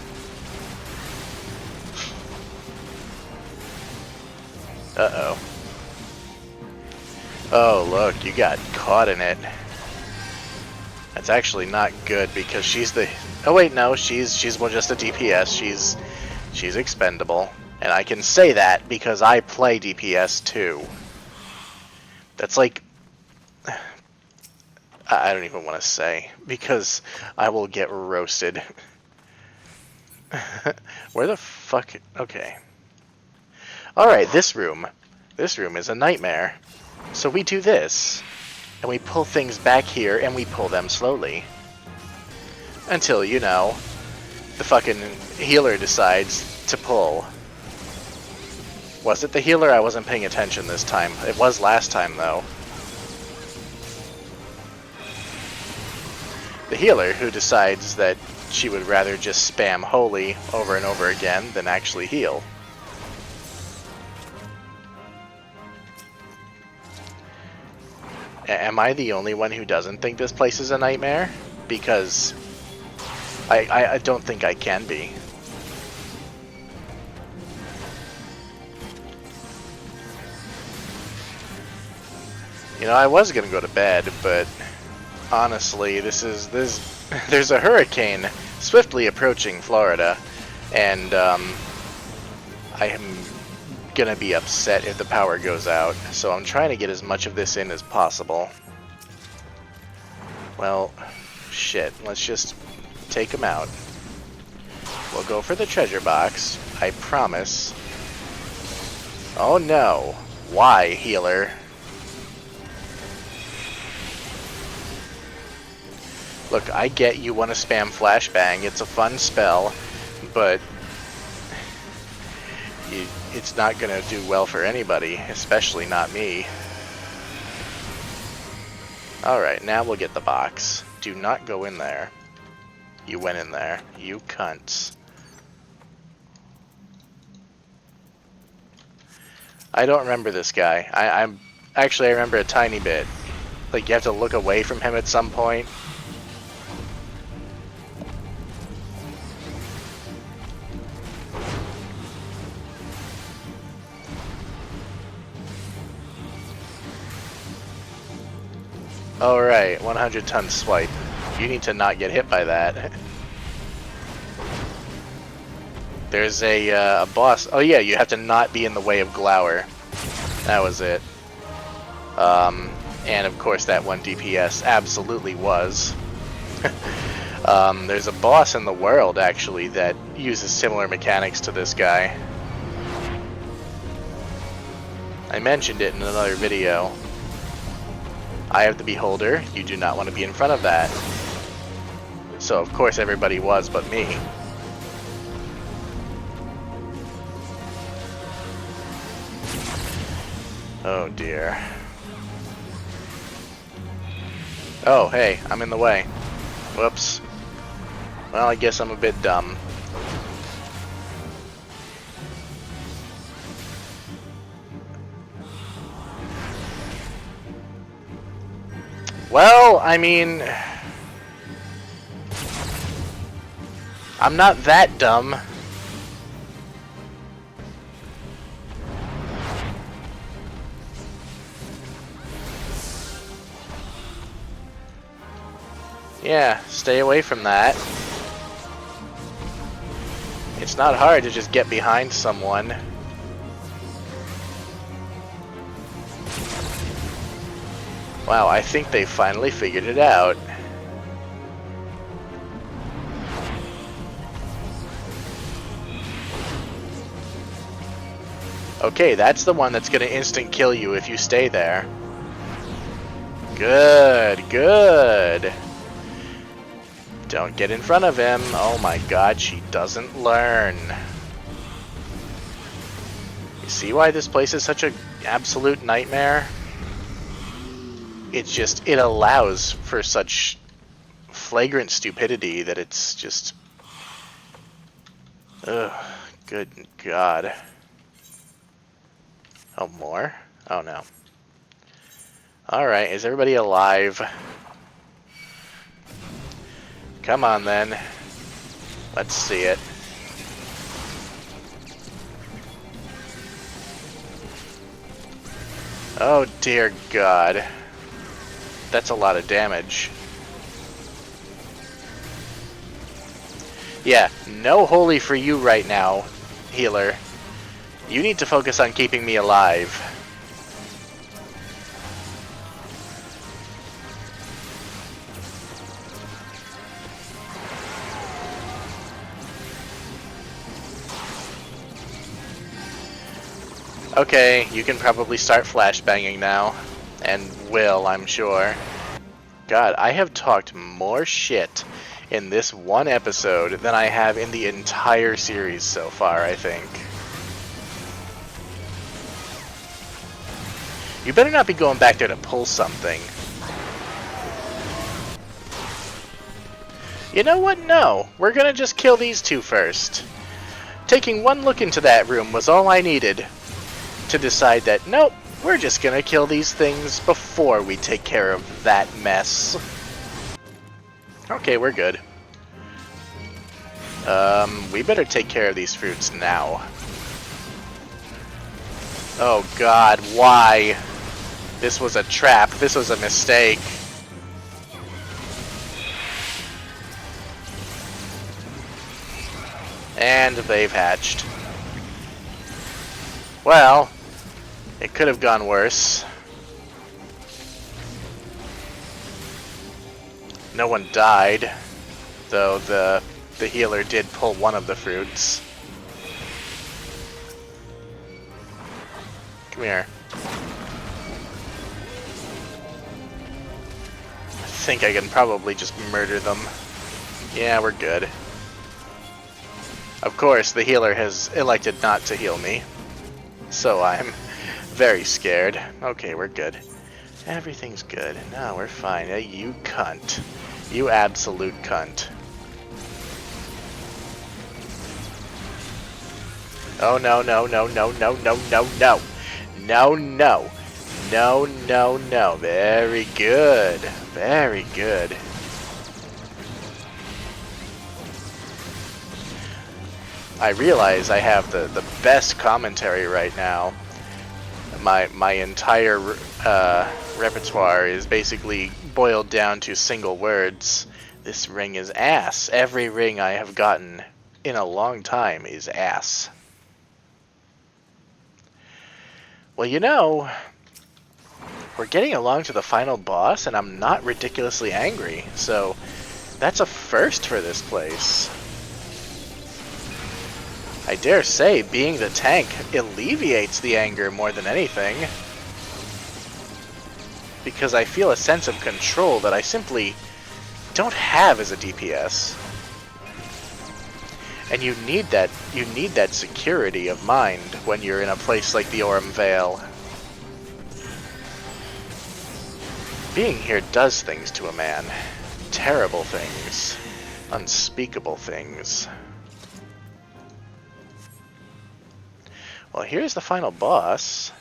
Uh-oh. Oh, look, you got caught in it. That's actually not good because she's the... Oh wait, no, she's well just a DPS. She's expendable. And I can say that because I play DPS too. That's like... I don't even want to say because I will get roasted. Where the fuck... Okay. Alright, this room. This room is a nightmare. So we do this. And we pull things back here, and we pull them slowly. Until, you know, the fucking healer decides to pull. Was it the healer? I wasn't paying attention this time. It was last time, though. The healer who decides that she would rather just spam holy over and over again than actually heal. Am I the only one who doesn't think this place is a nightmare? Because I don't think I can be. You know, I was gonna go to bed, but honestly, there's a hurricane swiftly approaching Florida, and I am gonna be upset if the power goes out, so I'm trying to get as much of this in as possible. Well, shit, let's just take them out. We'll go for the treasure box, I promise. Oh no. Why, healer? Look, I get you want to spam flashbang, it's a fun spell, but it's not gonna do well for anybody, especially not me. Alright, now we'll get the box. Do not go in there. You went in there, you cunts. I don't remember this guy. I'm actually, I remember a tiny bit. Like, you have to look away from him at some point. Alright, 100-ton swipe. You need to not get hit by that. There's a boss. Oh yeah, you have to not be in the way of Glower. That was it. And of course that one DPS absolutely was. There's a boss in the world, actually, that uses similar mechanics to this guy. I mentioned it in another video. Eye of the Beholder, you do not want to be in front of that. So of course everybody was but me. Oh dear. Oh hey, I'm in the way. Whoops. Well, I guess I'm a bit dumb. Well, I mean, I'm not that dumb. Yeah, stay away from that. It's not hard to just get behind someone. Wow, I think they finally figured it out. Okay, that's the one that's gonna instant kill you if you stay there. Good, good. Don't get in front of him. Oh my god, she doesn't learn. You see why this place is such an absolute nightmare? It's just, it allows for such flagrant stupidity that it's just... Ugh, good god. Oh, more? Oh no. Alright, is everybody alive? Come on then. Let's see it. Oh dear god. That's a lot of damage. Yeah, no holy for you right now, healer. You need to focus on keeping me alive. Okay, you can probably start flashbanging now. And will, I'm sure. God, I have talked more shit in this one episode than I have in the entire series so far, I think. You better not be going back there to pull something. You know what? No. We're gonna just kill these two first. Taking one look into that room was all I needed to decide that, nope, we're just gonna kill these things before we take care of that mess. Okay, we're good. We better take care of these fruits now. Oh god, why? This was a trap. This was a mistake. And they've hatched. Well, it could have gone worse. No one died, though the healer did pull one of the fruits. Come here. I think I can probably just murder them. Yeah, we're good. Of course, the healer has elected not to heal me, so I'm very scared. Okay, we're good. Everything's good. No, we're fine. You cunt. You absolute cunt. Oh, no, no, no, no, no, no, no, no. No, no. No, no, no. Very good. Very good. I realize I have the best commentary right now. My entire repertoire is basically boiled down to single words. This ring is ass. Every ring I have gotten in a long time is ass. Well, you know, we're getting along to the final boss, and I'm not ridiculously angry, so that's a first for this place. I dare say being the tank alleviates the anger more than anything, because I feel a sense of control that I simply don't have as a DPS. And you need that security of mind when you're in a place like the Aurum Vale. Being here does things to a man. Terrible things. Unspeakable things. Well, here's the final boss.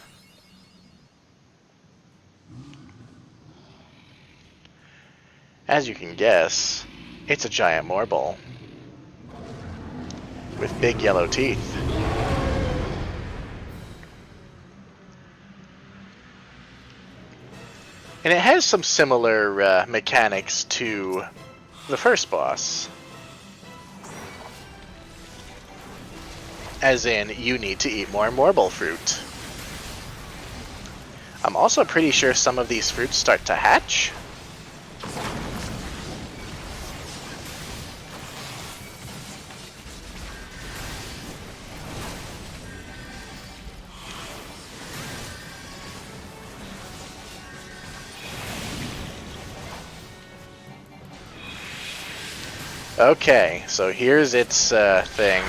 As you can guess, it's a giant morbol with big yellow teeth. And it has some similar mechanics to the first boss. As in, you need to eat more morbol fruit. I'm also pretty sure some of these fruits start to hatch. Okay, so here's its thing.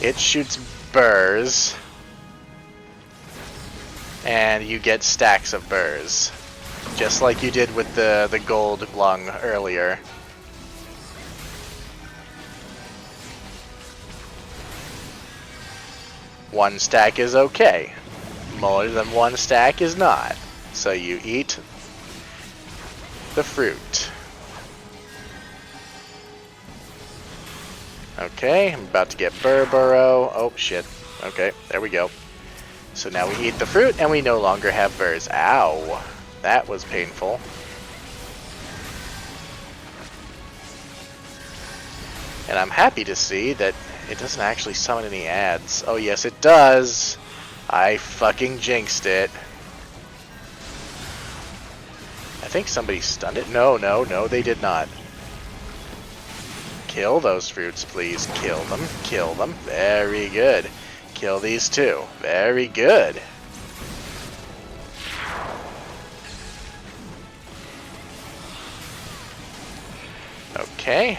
It shoots burrs, and you get stacks of burrs, just like you did with the gold lung earlier. One stack is okay. More than one stack is not. So you eat the fruit. Okay, I'm about to get Burr-burrow. Oh, shit. Okay, there we go. So now we eat the fruit, and we no longer have burrs. Ow. That was painful. And I'm happy to see that it doesn't actually summon any ads. Oh, yes, it does. I fucking jinxed it. I think somebody stunned it. No, no, no, they did not. Kill those fruits, please. Kill them. Kill them. Very good. Kill these two. Very good. Okay.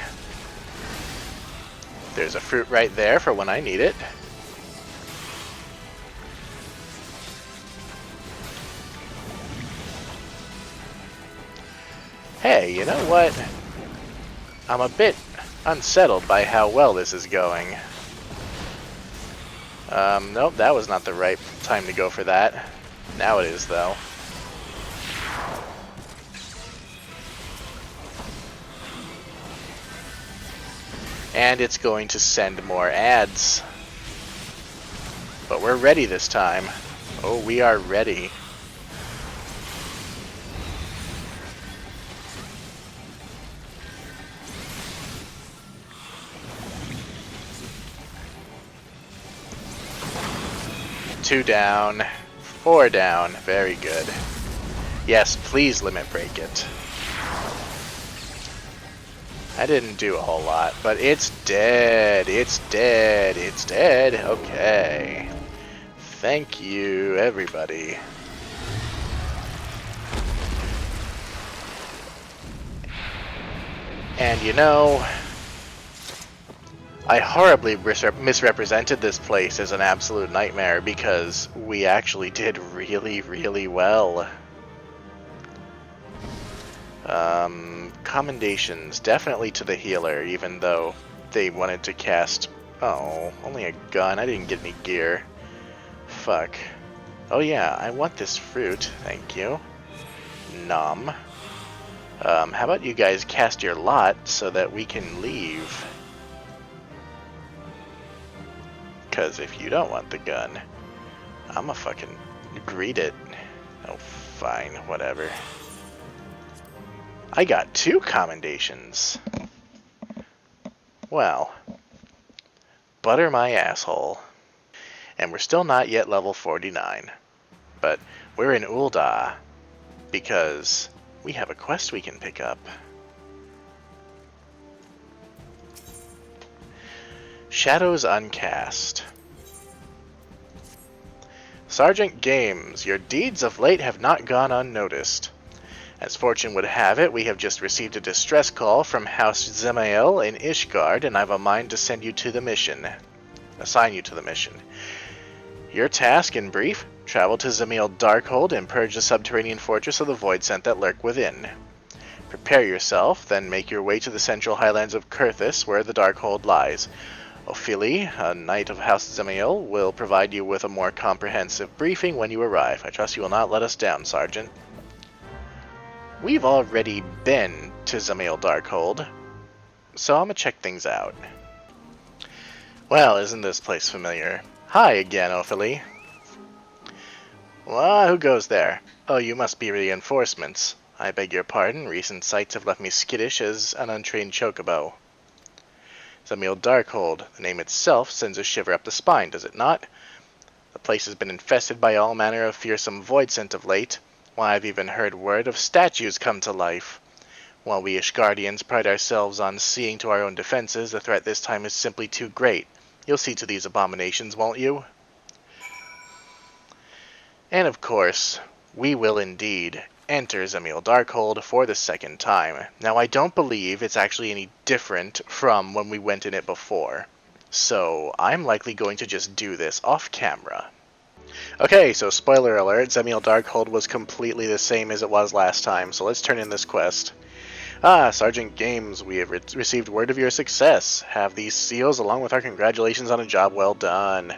There's a fruit right there for when I need it. Hey, you know what? I'm a bit unsettled by how well this is going. Nope, that was not the right time to go for that. Now it is, though. And it's going to send more ads. But we're ready this time. Oh, we are ready. 2 down. 4 down. Very good. Yes, please limit break it. I didn't do a whole lot, but it's dead. It's dead. It's dead. Okay. Thank you, everybody. And you know, I horribly misrepresented this place as an absolute nightmare because we actually did really, really well. Commendations, definitely to the healer, even though they wanted to cast... Oh, only a gun. I didn't get any gear. Fuck. Oh yeah, I want this fruit. Thank you. Nom. How about you guys cast your lot so that we can leave? Because if you don't want the gun, I'ma fucking greet it. Oh, fine, whatever. I got 2 commendations. Well, butter my asshole. And we're still not yet level 49. But we're in Ulda because we have a quest we can pick up. Shadows Uncast. Sergeant Games, your deeds of late have not gone unnoticed. As fortune would have it, we have just received a distress call from House Zemael in Ishgard, and I've a mind to send you to the mission. Assign you to the mission. Your task, in brief, travel to Zemael Darkhold and purge the subterranean fortress of the Voidsent that lurk within. Prepare yourself, then make your way to the central highlands of Kurthis, where the Darkhold lies. Ophilie, a knight of House Zemael, will provide you with a more comprehensive briefing when you arrive. I trust you will not let us down, Sergeant. We've already been to Zemael Darkhold, so I'm gonna check things out. Well, isn't this place familiar? Hi again, Ophilie. Well, who goes there? Oh, you must be reinforcements. I beg your pardon, recent sights have left me skittish as an untrained chocobo. Zemael Darkhold, the name itself sends a shiver up the spine, does it not? The place has been infested by all manner of fearsome Voidsent of late. Why, I've even heard word of statues come to life. While we Ishgardians pride ourselves on seeing to our own defenses, the threat this time is simply too great. You'll see to these abominations, won't you? And of course, we will indeed enter Zemael Darkhold for the 2nd time. Now, I don't believe it's actually any different from when we went in it before. So, I'm likely going to just do this off camera. Okay, so spoiler alert, Zemael Darkhold was completely the same as it was last time, so let's turn in this quest. Ah, Sergeant Games, we have received word of your success. Have these seals along with our congratulations on a job well done.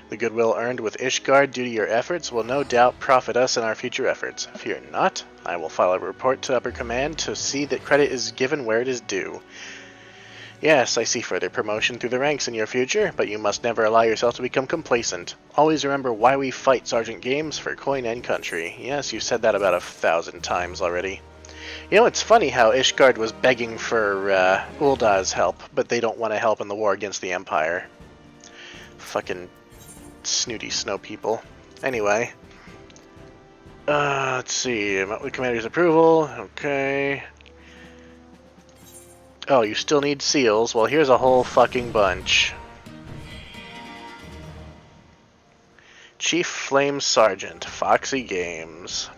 The goodwill earned with Ishgard due to your efforts will no doubt profit us in our future efforts. Fear not, I will file a report to Upper Command to see that credit is given where it is due. Yes, I see further promotion through the ranks in your future, but you must never allow yourself to become complacent. Always remember why we fight, Sergeant Games, for coin and country. Yes, you've said that about 1,000 times already. You know, it's funny how Ishgard was begging for Ulda's help, but they don't want to help in the war against the Empire. Fucking snooty snow people. Anyway. Let's see. Met with Commander's approval. Okay. Oh, you still need seals? Well, here's a whole fucking bunch. Chief Flame Sergeant, Foxy Games.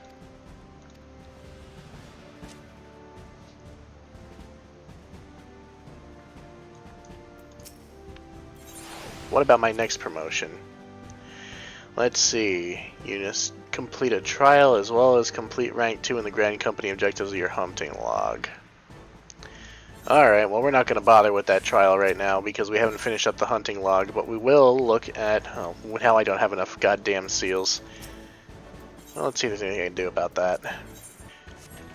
What about my next promotion? Let's see. You just complete a trial as well as complete rank 2 in the Grand Company objectives of your hunting log. Alright, well, we're not going to bother with that trial right now because we haven't finished up the hunting log, but we will look at... Oh, how I don't have enough goddamn seals. Well, let's see if there's anything I can do about that.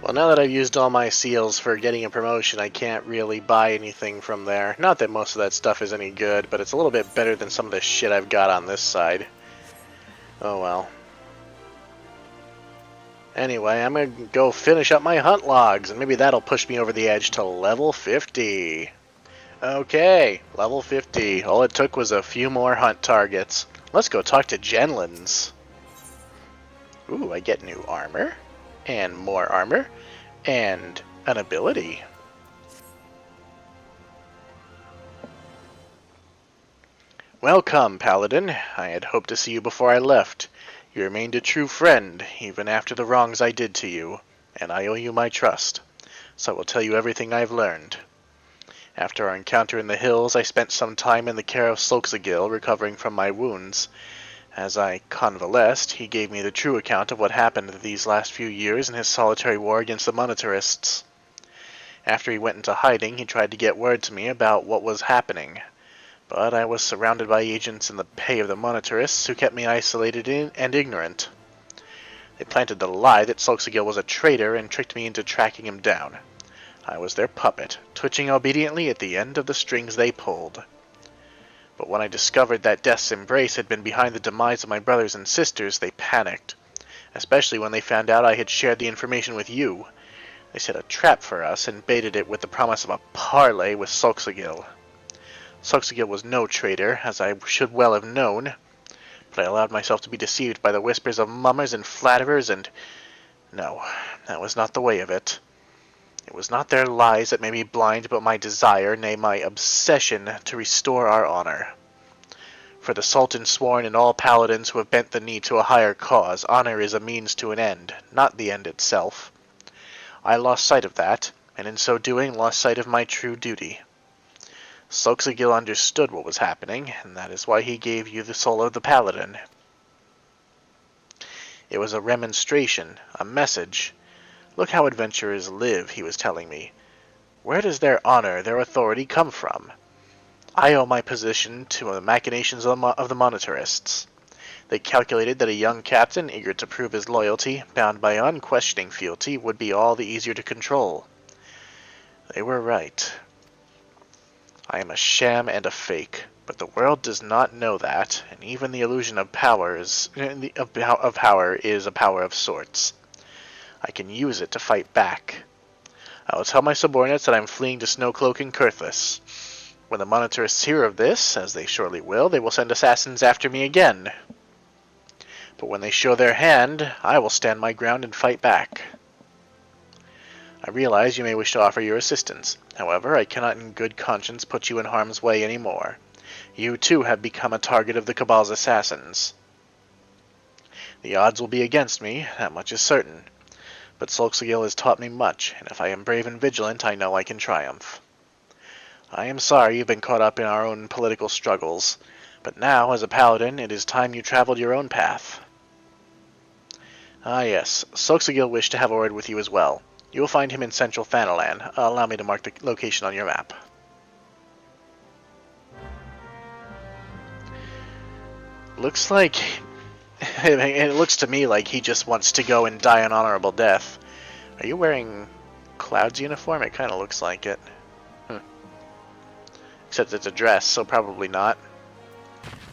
Well, now that I've used all my seals for getting a promotion, I can't really buy anything from there. Not that most of that stuff is any good, but it's a little bit better than some of the shit I've got on this side. Oh well. Anyway, I'm going to go finish up my hunt logs, and maybe that'll push me over the edge to level 50. Okay, level 50. All it took was a few more hunt targets. Let's go talk to Genlins. Ooh, I get new armor, and more armor, and an ability. Welcome, Paladin. I had hoped to see you before I left. You remained a true friend, even after the wrongs I did to you, and I owe you my trust. So I will tell you everything I've learned. After our encounter in the hills, I spent some time in the care of Slokzagil, recovering from my wounds. As I convalesced, he gave me the true account of what happened these last few years in his solitary war against the monetarists. After he went into hiding, he tried to get word to me about what was happening. But I was surrounded by agents in the pay of the monetarists who kept me isolated and ignorant. They planted the lie that Slokzagil was a traitor and tricked me into tracking him down. I was their puppet, twitching obediently at the end of the strings they pulled. But when I discovered that Death's Embrace had been behind the demise of my brothers and sisters, they panicked, especially when they found out I had shared the information with you. They set a trap for us and baited it with the promise of a parley with Slokzagil. Slokzagil was no traitor, as I should well have known, but I allowed myself to be deceived by the whispers of mummers and flatterers, and no, that was not the way of it. It was not their lies that made me blind, but my desire, nay, my obsession, to restore our honor. For the Sultan sworn and all paladins who have bent the knee to a higher cause, honor is a means to an end, not the end itself. I lost sight of that, and in so doing lost sight of my true duty. Slokzagil understood what was happening, and that is why he gave you the soul of the paladin. It was a remonstration, a message. Look how adventurers live, he was telling me. Where does their honor, their authority come from? I owe my position to the machinations of the monetarists. They calculated that a young captain, eager to prove his loyalty, bound by unquestioning fealty, would be all the easier to control. They were right. I am a sham and a fake, but the world does not know that, and even the illusion of power is a power of sorts. I can use it to fight back. I will tell my subordinates that I am fleeing to Snowcloak and Kurthus. When the monetarists hear of this, as they surely will, they will send assassins after me again. But when they show their hand, I will stand my ground and fight back. I realize you may wish to offer your assistance. However, I cannot in good conscience put you in harm's way any more. You, too, have become a target of the Cabal's assassins. The odds will be against me, that much is certain. But Slokzagil has taught me much, and if I am brave and vigilant, I know I can triumph. I am sorry you've been caught up in our own political struggles, but now, as a paladin, it is time you traveled your own path. Ah yes, Slokzagil wished to have a word with you as well. You will find him in central Thanalan. Allow me to mark the location on your map. Looks like... it looks to me like he just wants to go and die an honorable death. Are you wearing Cloud's uniform? It kind of looks like it. Except it's a dress, so probably not.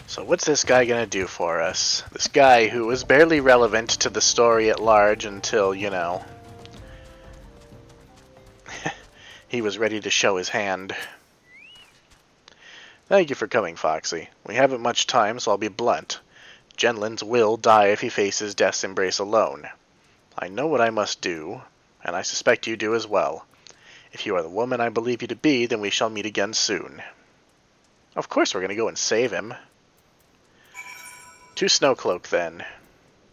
So what's this guy gonna do for us? This guy who was barely relevant to the story at large until, you know... he was ready to show his hand. Thank you for coming, Foxy. We haven't much time, so I'll be blunt. Genlins will die if he faces Death's Embrace alone. I know what I must do, and I suspect you do as well. If you are the woman I believe you to be, then we shall meet again soon. Of course we're going to go and save him. To Snowcloak, then.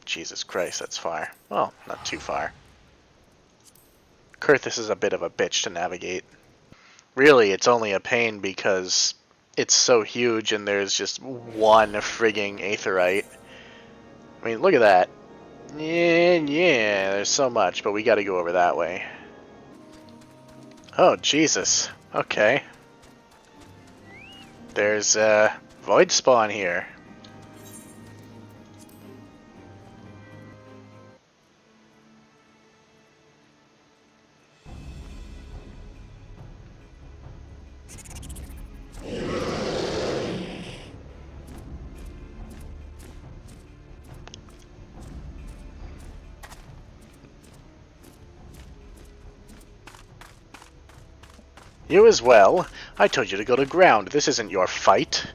Jesus Christ, that's far. Well, not too far. Kurthus is a bit of a bitch to navigate. Really, it's only a pain because it's so huge and there's just one frigging aetheryte. I mean, look at that. Yeah, there's so much, but we gotta go over that way. Oh, Jesus. Okay. There's void spawn here. You as well. I told you to go to ground. This isn't your fight.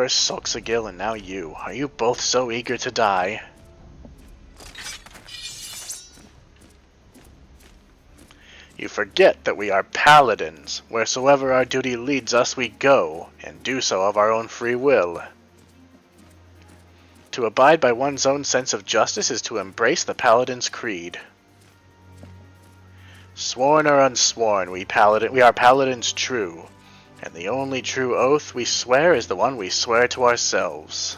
First Solxagil and now you. Are you both so eager to die? You forget that we are paladins. Wheresoever our duty leads us, we go, and do so of our own free will. To abide by one's own sense of justice is to embrace the paladin's creed. Sworn or unsworn, we are paladins true, and the only true oath we swear is the one we swear to ourselves.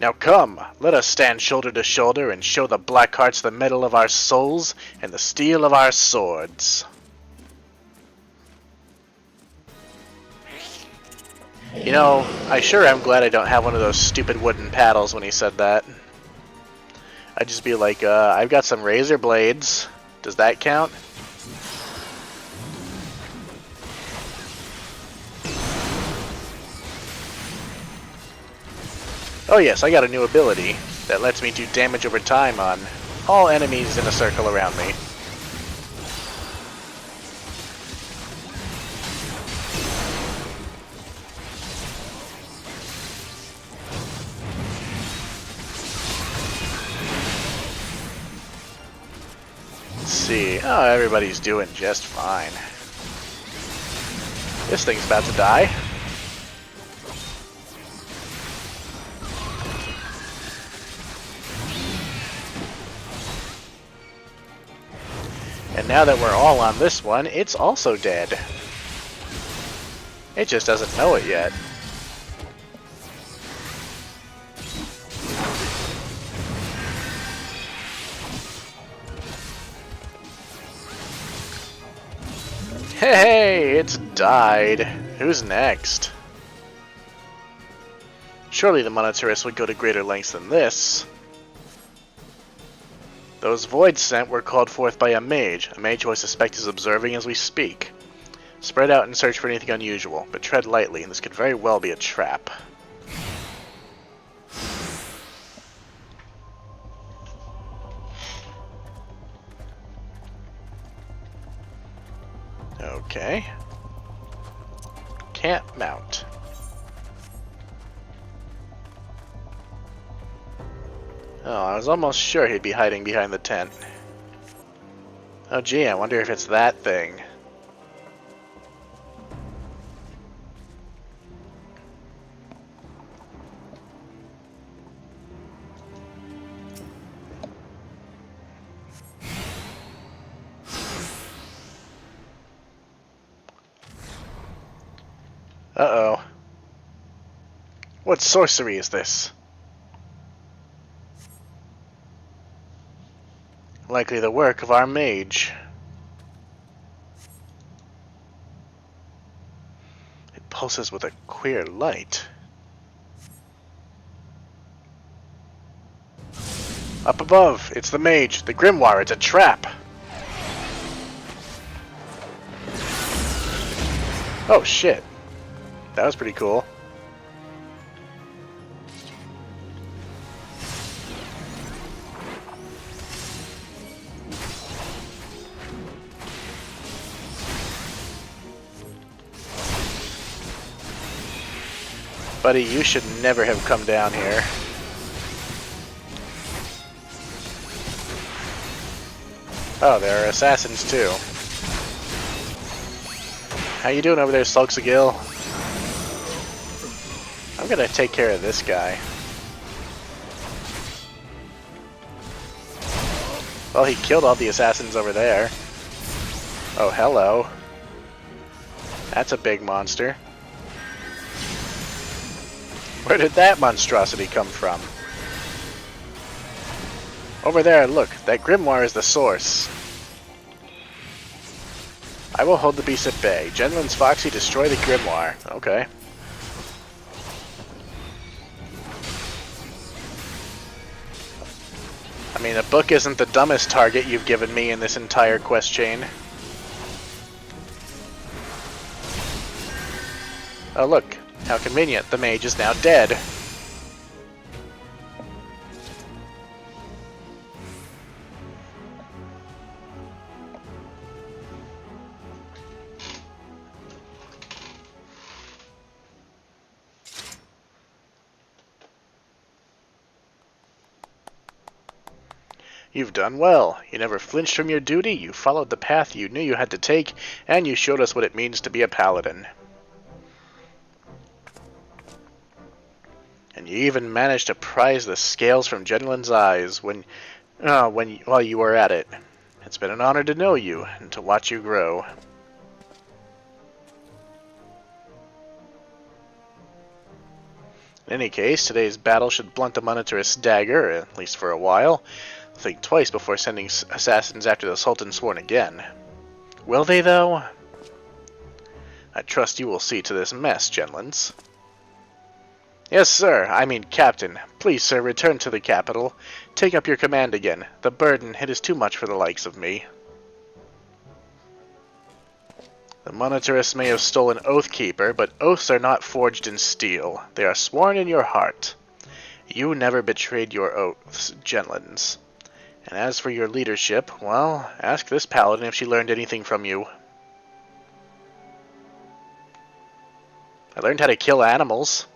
Now come, let us stand shoulder to shoulder and show the Blackhearts the metal of our souls and the steel of our swords. You know, I sure am glad I don't have one of those stupid wooden paddles when he said that. I'd just be like, I've got some razor blades. Does that count? Oh yes, I got a new ability that lets me do damage over time on all enemies in a circle around me. Let's see. Oh, everybody's doing just fine. This thing's about to die. And now that we're all on this one, it's also dead. It just doesn't know it yet. Hey, it's died. Who's next? Surely the Monotaurus would go to greater lengths than this. Those voids sent were called forth by a mage who I suspect is observing as we speak. Spread out and search for anything unusual, but tread lightly, and this could very well be a trap. Okay. Can't mount. Oh, I was almost sure he'd be hiding behind the tent. Oh gee, I wonder if it's that thing. Uh-oh. What sorcery is this? Likely the work of our mage. It pulses with a queer light. Up above, it's the mage, the grimoire, it's a trap! Oh shit. That was pretty cool. Buddy, you should never have come down here. Oh, there are assassins too. How you doing over there, Solxagil? I'm gonna take care of this guy. Well, he killed all the assassins over there. Oh, hello. That's a big monster. Where did that monstrosity come from? Over there, look. That grimoire is the source. I will hold the beast at bay. Genlin's Foxy, destroy the grimoire. Okay. I mean, a book isn't the dumbest target you've given me in this entire quest chain. Oh look, how convenient, the mage is now dead. You've done well. You never flinched from your duty, you followed the path you knew you had to take, and you showed us what it means to be a paladin. And you even managed to prise the scales from Jenlin's eyes while you were at it. It's been an honor to know you, and to watch you grow. In any case, today's battle should blunt the monetarist's dagger, at least for a while. Think twice before sending assassins after the Sultan Sworn again. Will they, though? I trust you will see to this mess, Genlins. Yes, sir. I mean, Captain. Please, sir, return to the capital. Take up your command again. The burden, it is too much for the likes of me. The monetarist may have stolen Oathkeeper, but oaths are not forged in steel. They are sworn in your heart. You never betrayed your oaths, Genlins. And as for your leadership, well, ask this paladin if she learned anything from you. I learned how to kill animals.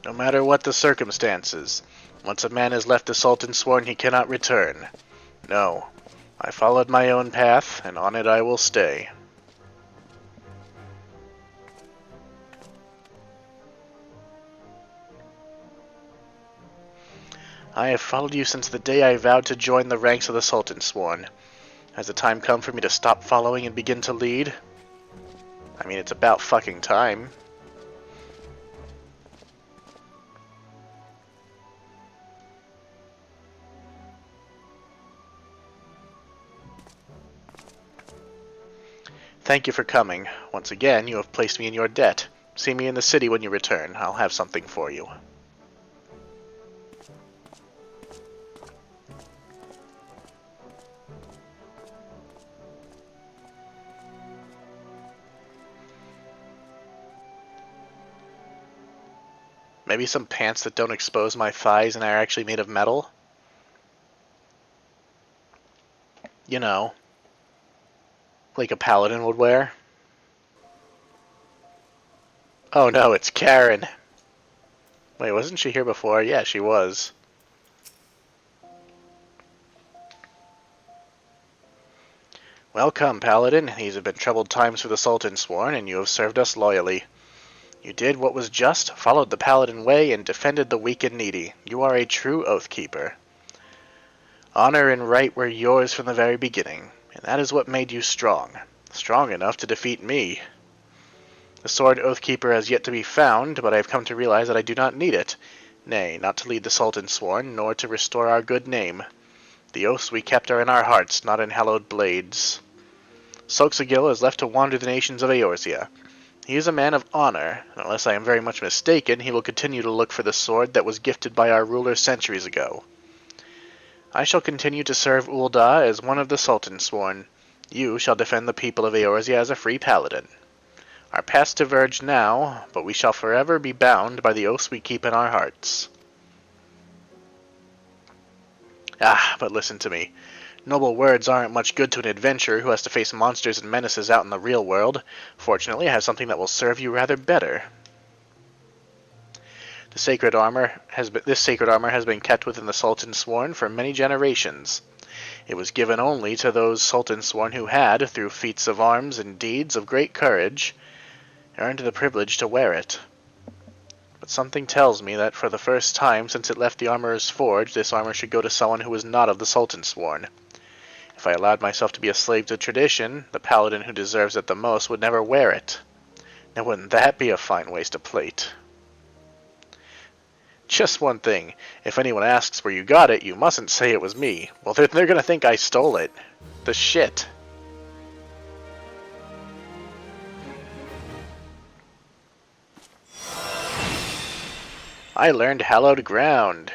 No matter what the circumstances, once a man has left the Sultan Sworn, he cannot return. No, I followed my own path, and on it I will stay. I have followed you since the day I vowed to join the ranks of the Sultan Sworn. Has the time come for me to stop following and begin to lead? I mean, it's about fucking time. Thank you for coming. Once again, you have placed me in your debt. See me in the city when you return. I'll have something for you. Maybe some pants that don't expose my thighs and are actually made of metal? You know, like a paladin would wear. Oh no, it's Karen. Wait, wasn't she here before? Yeah, she was. Welcome, Paladin. These have been troubled times for the Sultan Sworn, and you have served us loyally. You did what was just, followed the Paladin way, and defended the weak and needy. You are a true Oathkeeper. Honor and right were yours from the very beginning, and that is what made you strong. Strong enough to defeat me. The sword Oathkeeper has yet to be found, but I have come to realize that I do not need it. Nay, not to lead the Sultan Sworn, nor to restore our good name. The oaths we kept are in our hearts, not in hallowed blades. Soxagil is left to wander the nations of Eorzea. He is a man of honor, and unless I am very much mistaken, he will continue to look for the sword that was gifted by our ruler centuries ago. I shall continue to serve Ul'dah as one of the Sultan Sworn. You shall defend the people of Eorzea as a free paladin. Our paths diverge now, but we shall forever be bound by the oaths we keep in our hearts. Ah, but listen to me. Noble words aren't much good to an adventurer who has to face monsters and menaces out in the real world. Fortunately, I have something that will serve you rather better. This sacred armor has been kept within the Sultan Sworn for many generations. It was given only to those Sultan Sworn who had, through feats of arms and deeds of great courage, earned the privilege to wear it. But something tells me that for the first time since it left the armorer's forge, this armor should go to someone who was not of the Sultan Sworn. If I allowed myself to be a slave to tradition, the paladin who deserves it the most would never wear it. Now wouldn't that be a fine waste of plate? Just one thing. If anyone asks where you got it, you mustn't say it was me. Well, they're gonna think I stole it. The shit. I learned Hallowed Ground.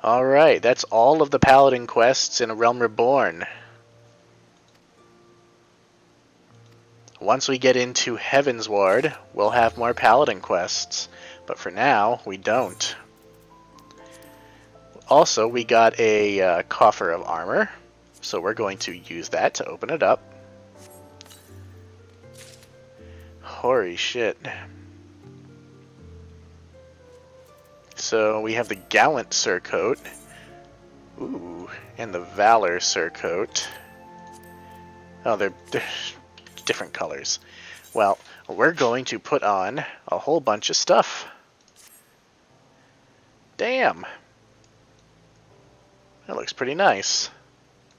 Alright, that's all of the Paladin quests in A Realm Reborn. Once we get into Heaven's Ward, we'll have more Paladin quests. But for now, we don't. Also, we got a coffer of armor, so we're going to use that to open it up. Holy shit. So we have the Gallant Surcoat. Ooh, and the Valor Surcoat. Oh, they're different colors. Well, we're going to put on a whole bunch of stuff. Damn. That looks pretty nice.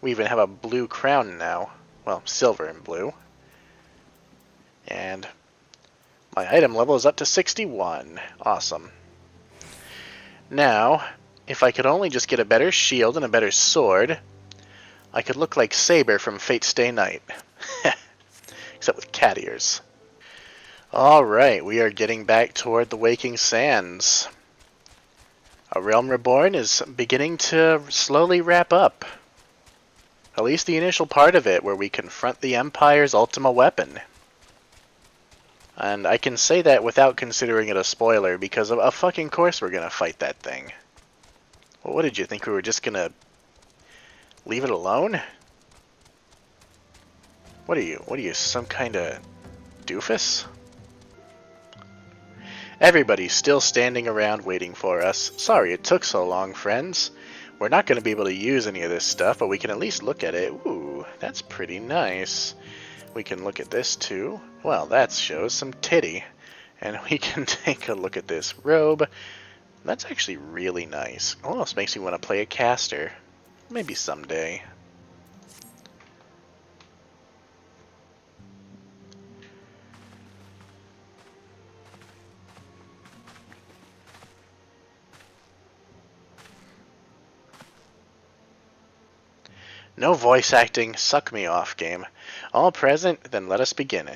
We even have a blue crown now. Well, silver and blue. And my item level is up to 61. Awesome. Now, if I could only just get a better shield and a better sword, I could look like Saber from Fate's Stay Night. Except with cat ears. Alright, we are getting back toward the Waking Sands. A Realm Reborn is beginning to slowly wrap up. At least the initial part of it, where we confront the Empire's Ultima Weapon. And I can say that without considering it a spoiler, because of fucking course we're gonna fight that thing. Well, what did you think, we were just gonna leave it alone? What are you, some kind of doofus? Everybody's still standing around waiting for us. Sorry it took so long, friends. We're not going to be able to use any of this stuff, but we can at least look at it. Ooh, that's pretty nice. We can look at this too. Well, that shows some titty. And we can take a look at this robe. That's actually really nice. Almost makes me want to play a caster. Maybe someday. No voice acting, suck me off, game. All present, then let us begin.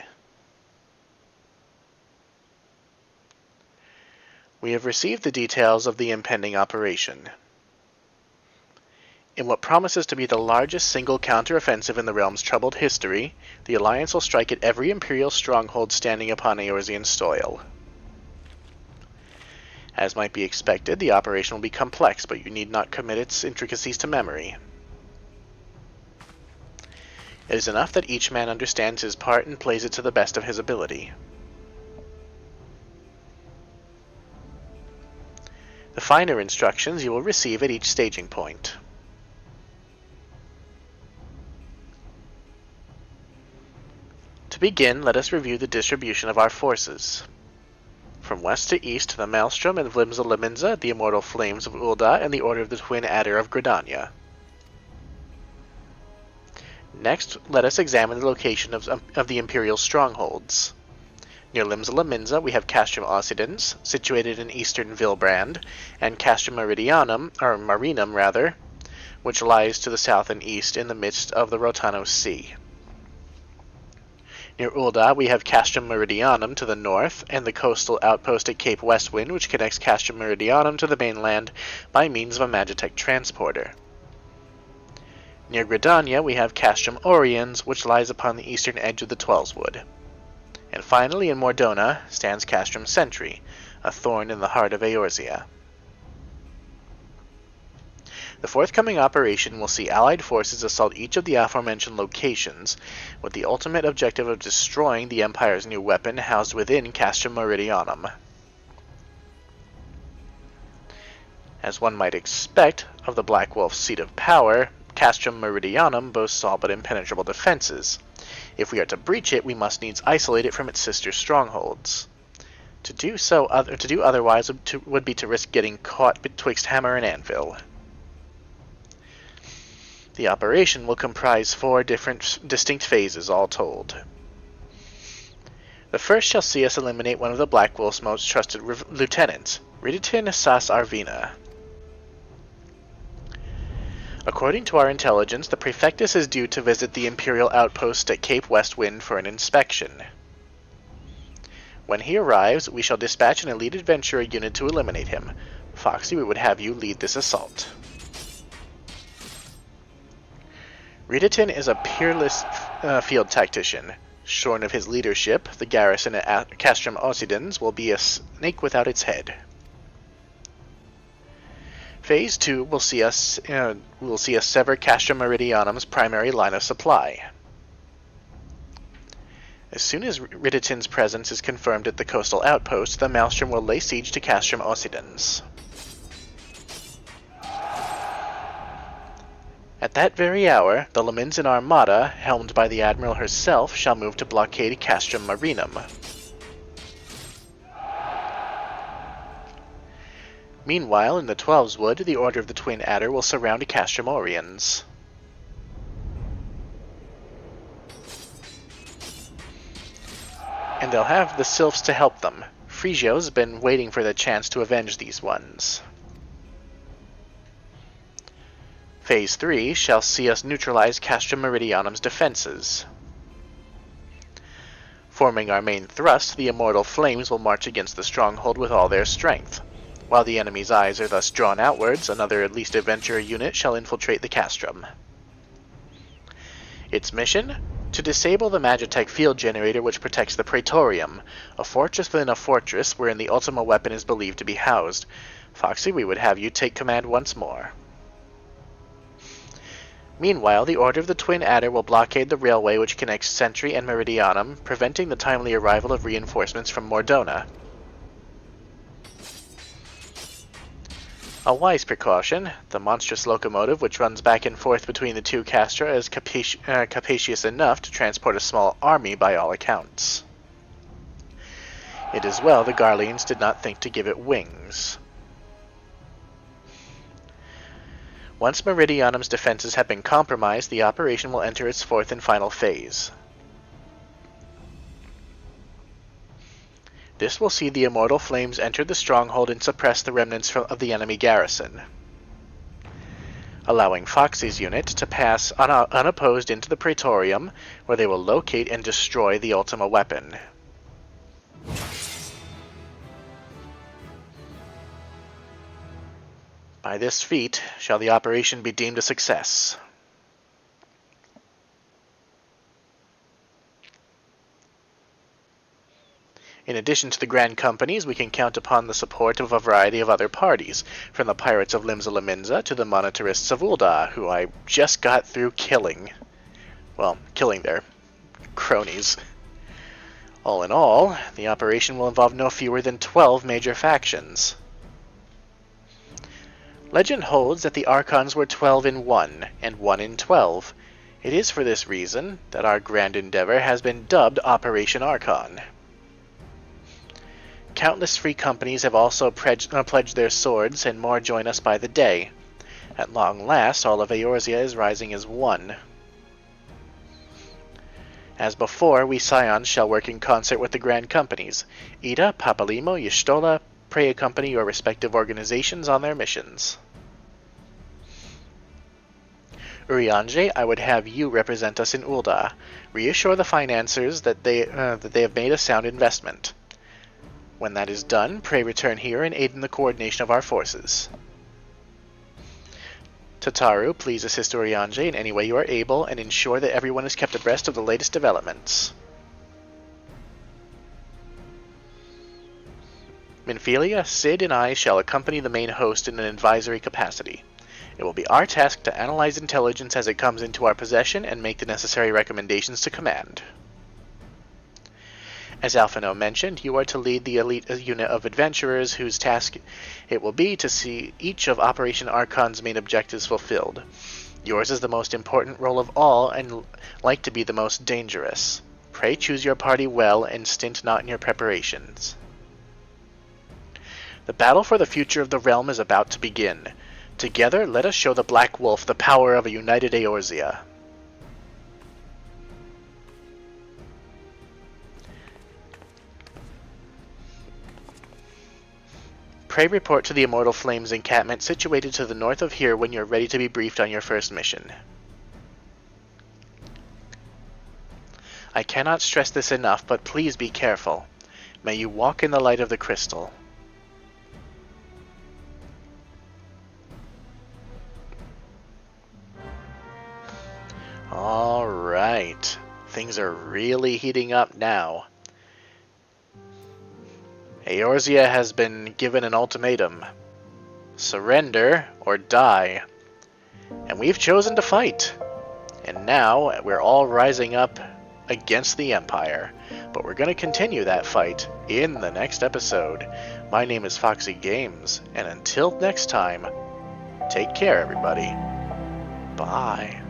We have received the details of the impending operation. In what promises to be the largest single counter-offensive in the realm's troubled history, the Alliance will strike at every Imperial stronghold standing upon Eorzean soil. As might be expected, the operation will be complex, but you need not commit its intricacies to memory. It is enough that each man understands his part and plays it to the best of his ability. The finer instructions you will receive at each staging point. To begin, let us review the distribution of our forces. From west to east, the Maelstrom and Vlimsa Liminza, the Immortal Flames of Ulda, and the Order of the Twin Adder of Gridania. Next, let us examine the location of the Imperial strongholds. Near Limsa Liminza, we have Castrum Occidens, situated in eastern Vilbrand, and Castrum Meridianum, or Marinum rather, which lies to the south and east in the midst of the Rotano Sea. Near Ulda, we have Castrum Meridianum to the north, and the coastal outpost at Cape Westwind, which connects Castrum Meridianum to the mainland by means of a Magitech transporter. Near Gridania, we have Castrum Oriens, which lies upon the eastern edge of the Twellswood. And finally, in Mordona, stands Castrum Sentry, a thorn in the heart of Eorzea. The forthcoming operation will see Allied forces assault each of the aforementioned locations, with the ultimate objective of destroying the Empire's new weapon housed within Castrum Meridianum. As one might expect of the Black Wolf's seat of power, Castrum Meridianum boasts all but impenetrable defenses. If we are to breach it, we must needs isolate it from its sister strongholds. To do otherwise would be to risk getting caught betwixt hammer and anvil. The operation will comprise 4 distinct phases, all told. The first shall see us eliminate one of the Black Wolf's most trusted lieutenants, Riditin Sas Arvina. According to our intelligence, the Prefectus is due to visit the Imperial outpost at Cape Westwind for an inspection. When he arrives, we shall dispatch an elite adventurer unit to eliminate him. Foxy, we would have you lead this assault. Riditin is a peerless field tactician. Shorn of his leadership, the garrison at Castrum Occidens will be a snake without its head. Phase 2 will see us sever Castrum Meridianum's primary line of supply. As soon as Riditin's presence is confirmed at the coastal outpost, the Maelstrom will lay siege to Castrum Occidens. At that very hour, the Leminzan Armada, helmed by the Admiral herself, shall move to blockade Castrum Marinum. Meanwhile, in the Twelves Wood, the Order of the Twin Adder will surround Castrum Oriens. And they'll have the Sylphs to help them. Frigio's been waiting for the chance to avenge these ones. Phase 3 shall see us neutralize Castrum Meridianum's defenses. Forming our main thrust, the Immortal Flames will march against the stronghold with all their strength. While the enemy's eyes are thus drawn outwards, another least adventurer unit shall infiltrate the Castrum. Its mission? To disable the Magitech field generator which protects the Praetorium, a fortress within a fortress wherein the Ultima Weapon is believed to be housed. Foxy, we would have you take command once more. Meanwhile, the Order of the Twin Adder will blockade the railway which connects Sentry and Meridianum, preventing the timely arrival of reinforcements from Mordona. A wise precaution, the monstrous locomotive which runs back and forth between the two castra is capacious enough to transport a small army by all accounts. It is well the Garleans did not think to give it wings. Once Meridianum's defenses have been compromised, the operation will enter its fourth and final phase. This will see the Immortal Flames enter the stronghold and suppress the remnants of the enemy garrison, allowing Foxy's unit to pass unopposed into the Praetorium, where they will locate and destroy the Ultima Weapon. By this feat shall the operation be deemed a success. In addition to the Grand Companies, we can count upon the support of a variety of other parties, from the Pirates of Limsa Lominsa to the Monetarists of Ul'dah, who I just got through killing. Well, killing their cronies. All in all, the operation will involve no fewer than 12 major factions. Legend holds that the Archons were 12 in 1, and 1 in 12. It is for this reason that our grand endeavor has been dubbed Operation Archon. Countless free companies have also pledged their swords, and more join us by the day. At long last, all of Eorzea is rising as one. As before, we Scions shall work in concert with the Grand Companies, Ida, Papalimo, Y'shtola, pray accompany your respective organizations on their missions. Urianger, I would have you represent us in Ul'dah. Reassure the financiers that they have made a sound investment. When that is done, pray return here and aid in the coordination of our forces. Tataru, please assist Urianger in any way you are able and ensure that everyone is kept abreast of the latest developments. Minfilia, Cid, and I shall accompany the main host in an advisory capacity. It will be our task to analyze intelligence as it comes into our possession and make the necessary recommendations to command. As Alphino mentioned, you are to lead the elite unit of adventurers whose task it will be to see each of Operation Archon's main objectives fulfilled. Yours is the most important role of all and like to be the most dangerous. Pray choose your party well and stint not in your preparations. The battle for the future of the realm is about to begin. Together, let us show the Black Wolf the power of a united Eorzea. Pray report to the Immortal Flames encampment situated to the north of here when you are ready to be briefed on your first mission. I cannot stress this enough, but please be careful. May you walk in the light of the crystal. Alright, things are really heating up now. Eorzea has been given an ultimatum. surrender or die. And we've chosen to fight. And now we're all rising up against the Empire. But we're going to continue that fight in the next episode. My name is Foxy Games, and until next time, take care, everybody. Bye.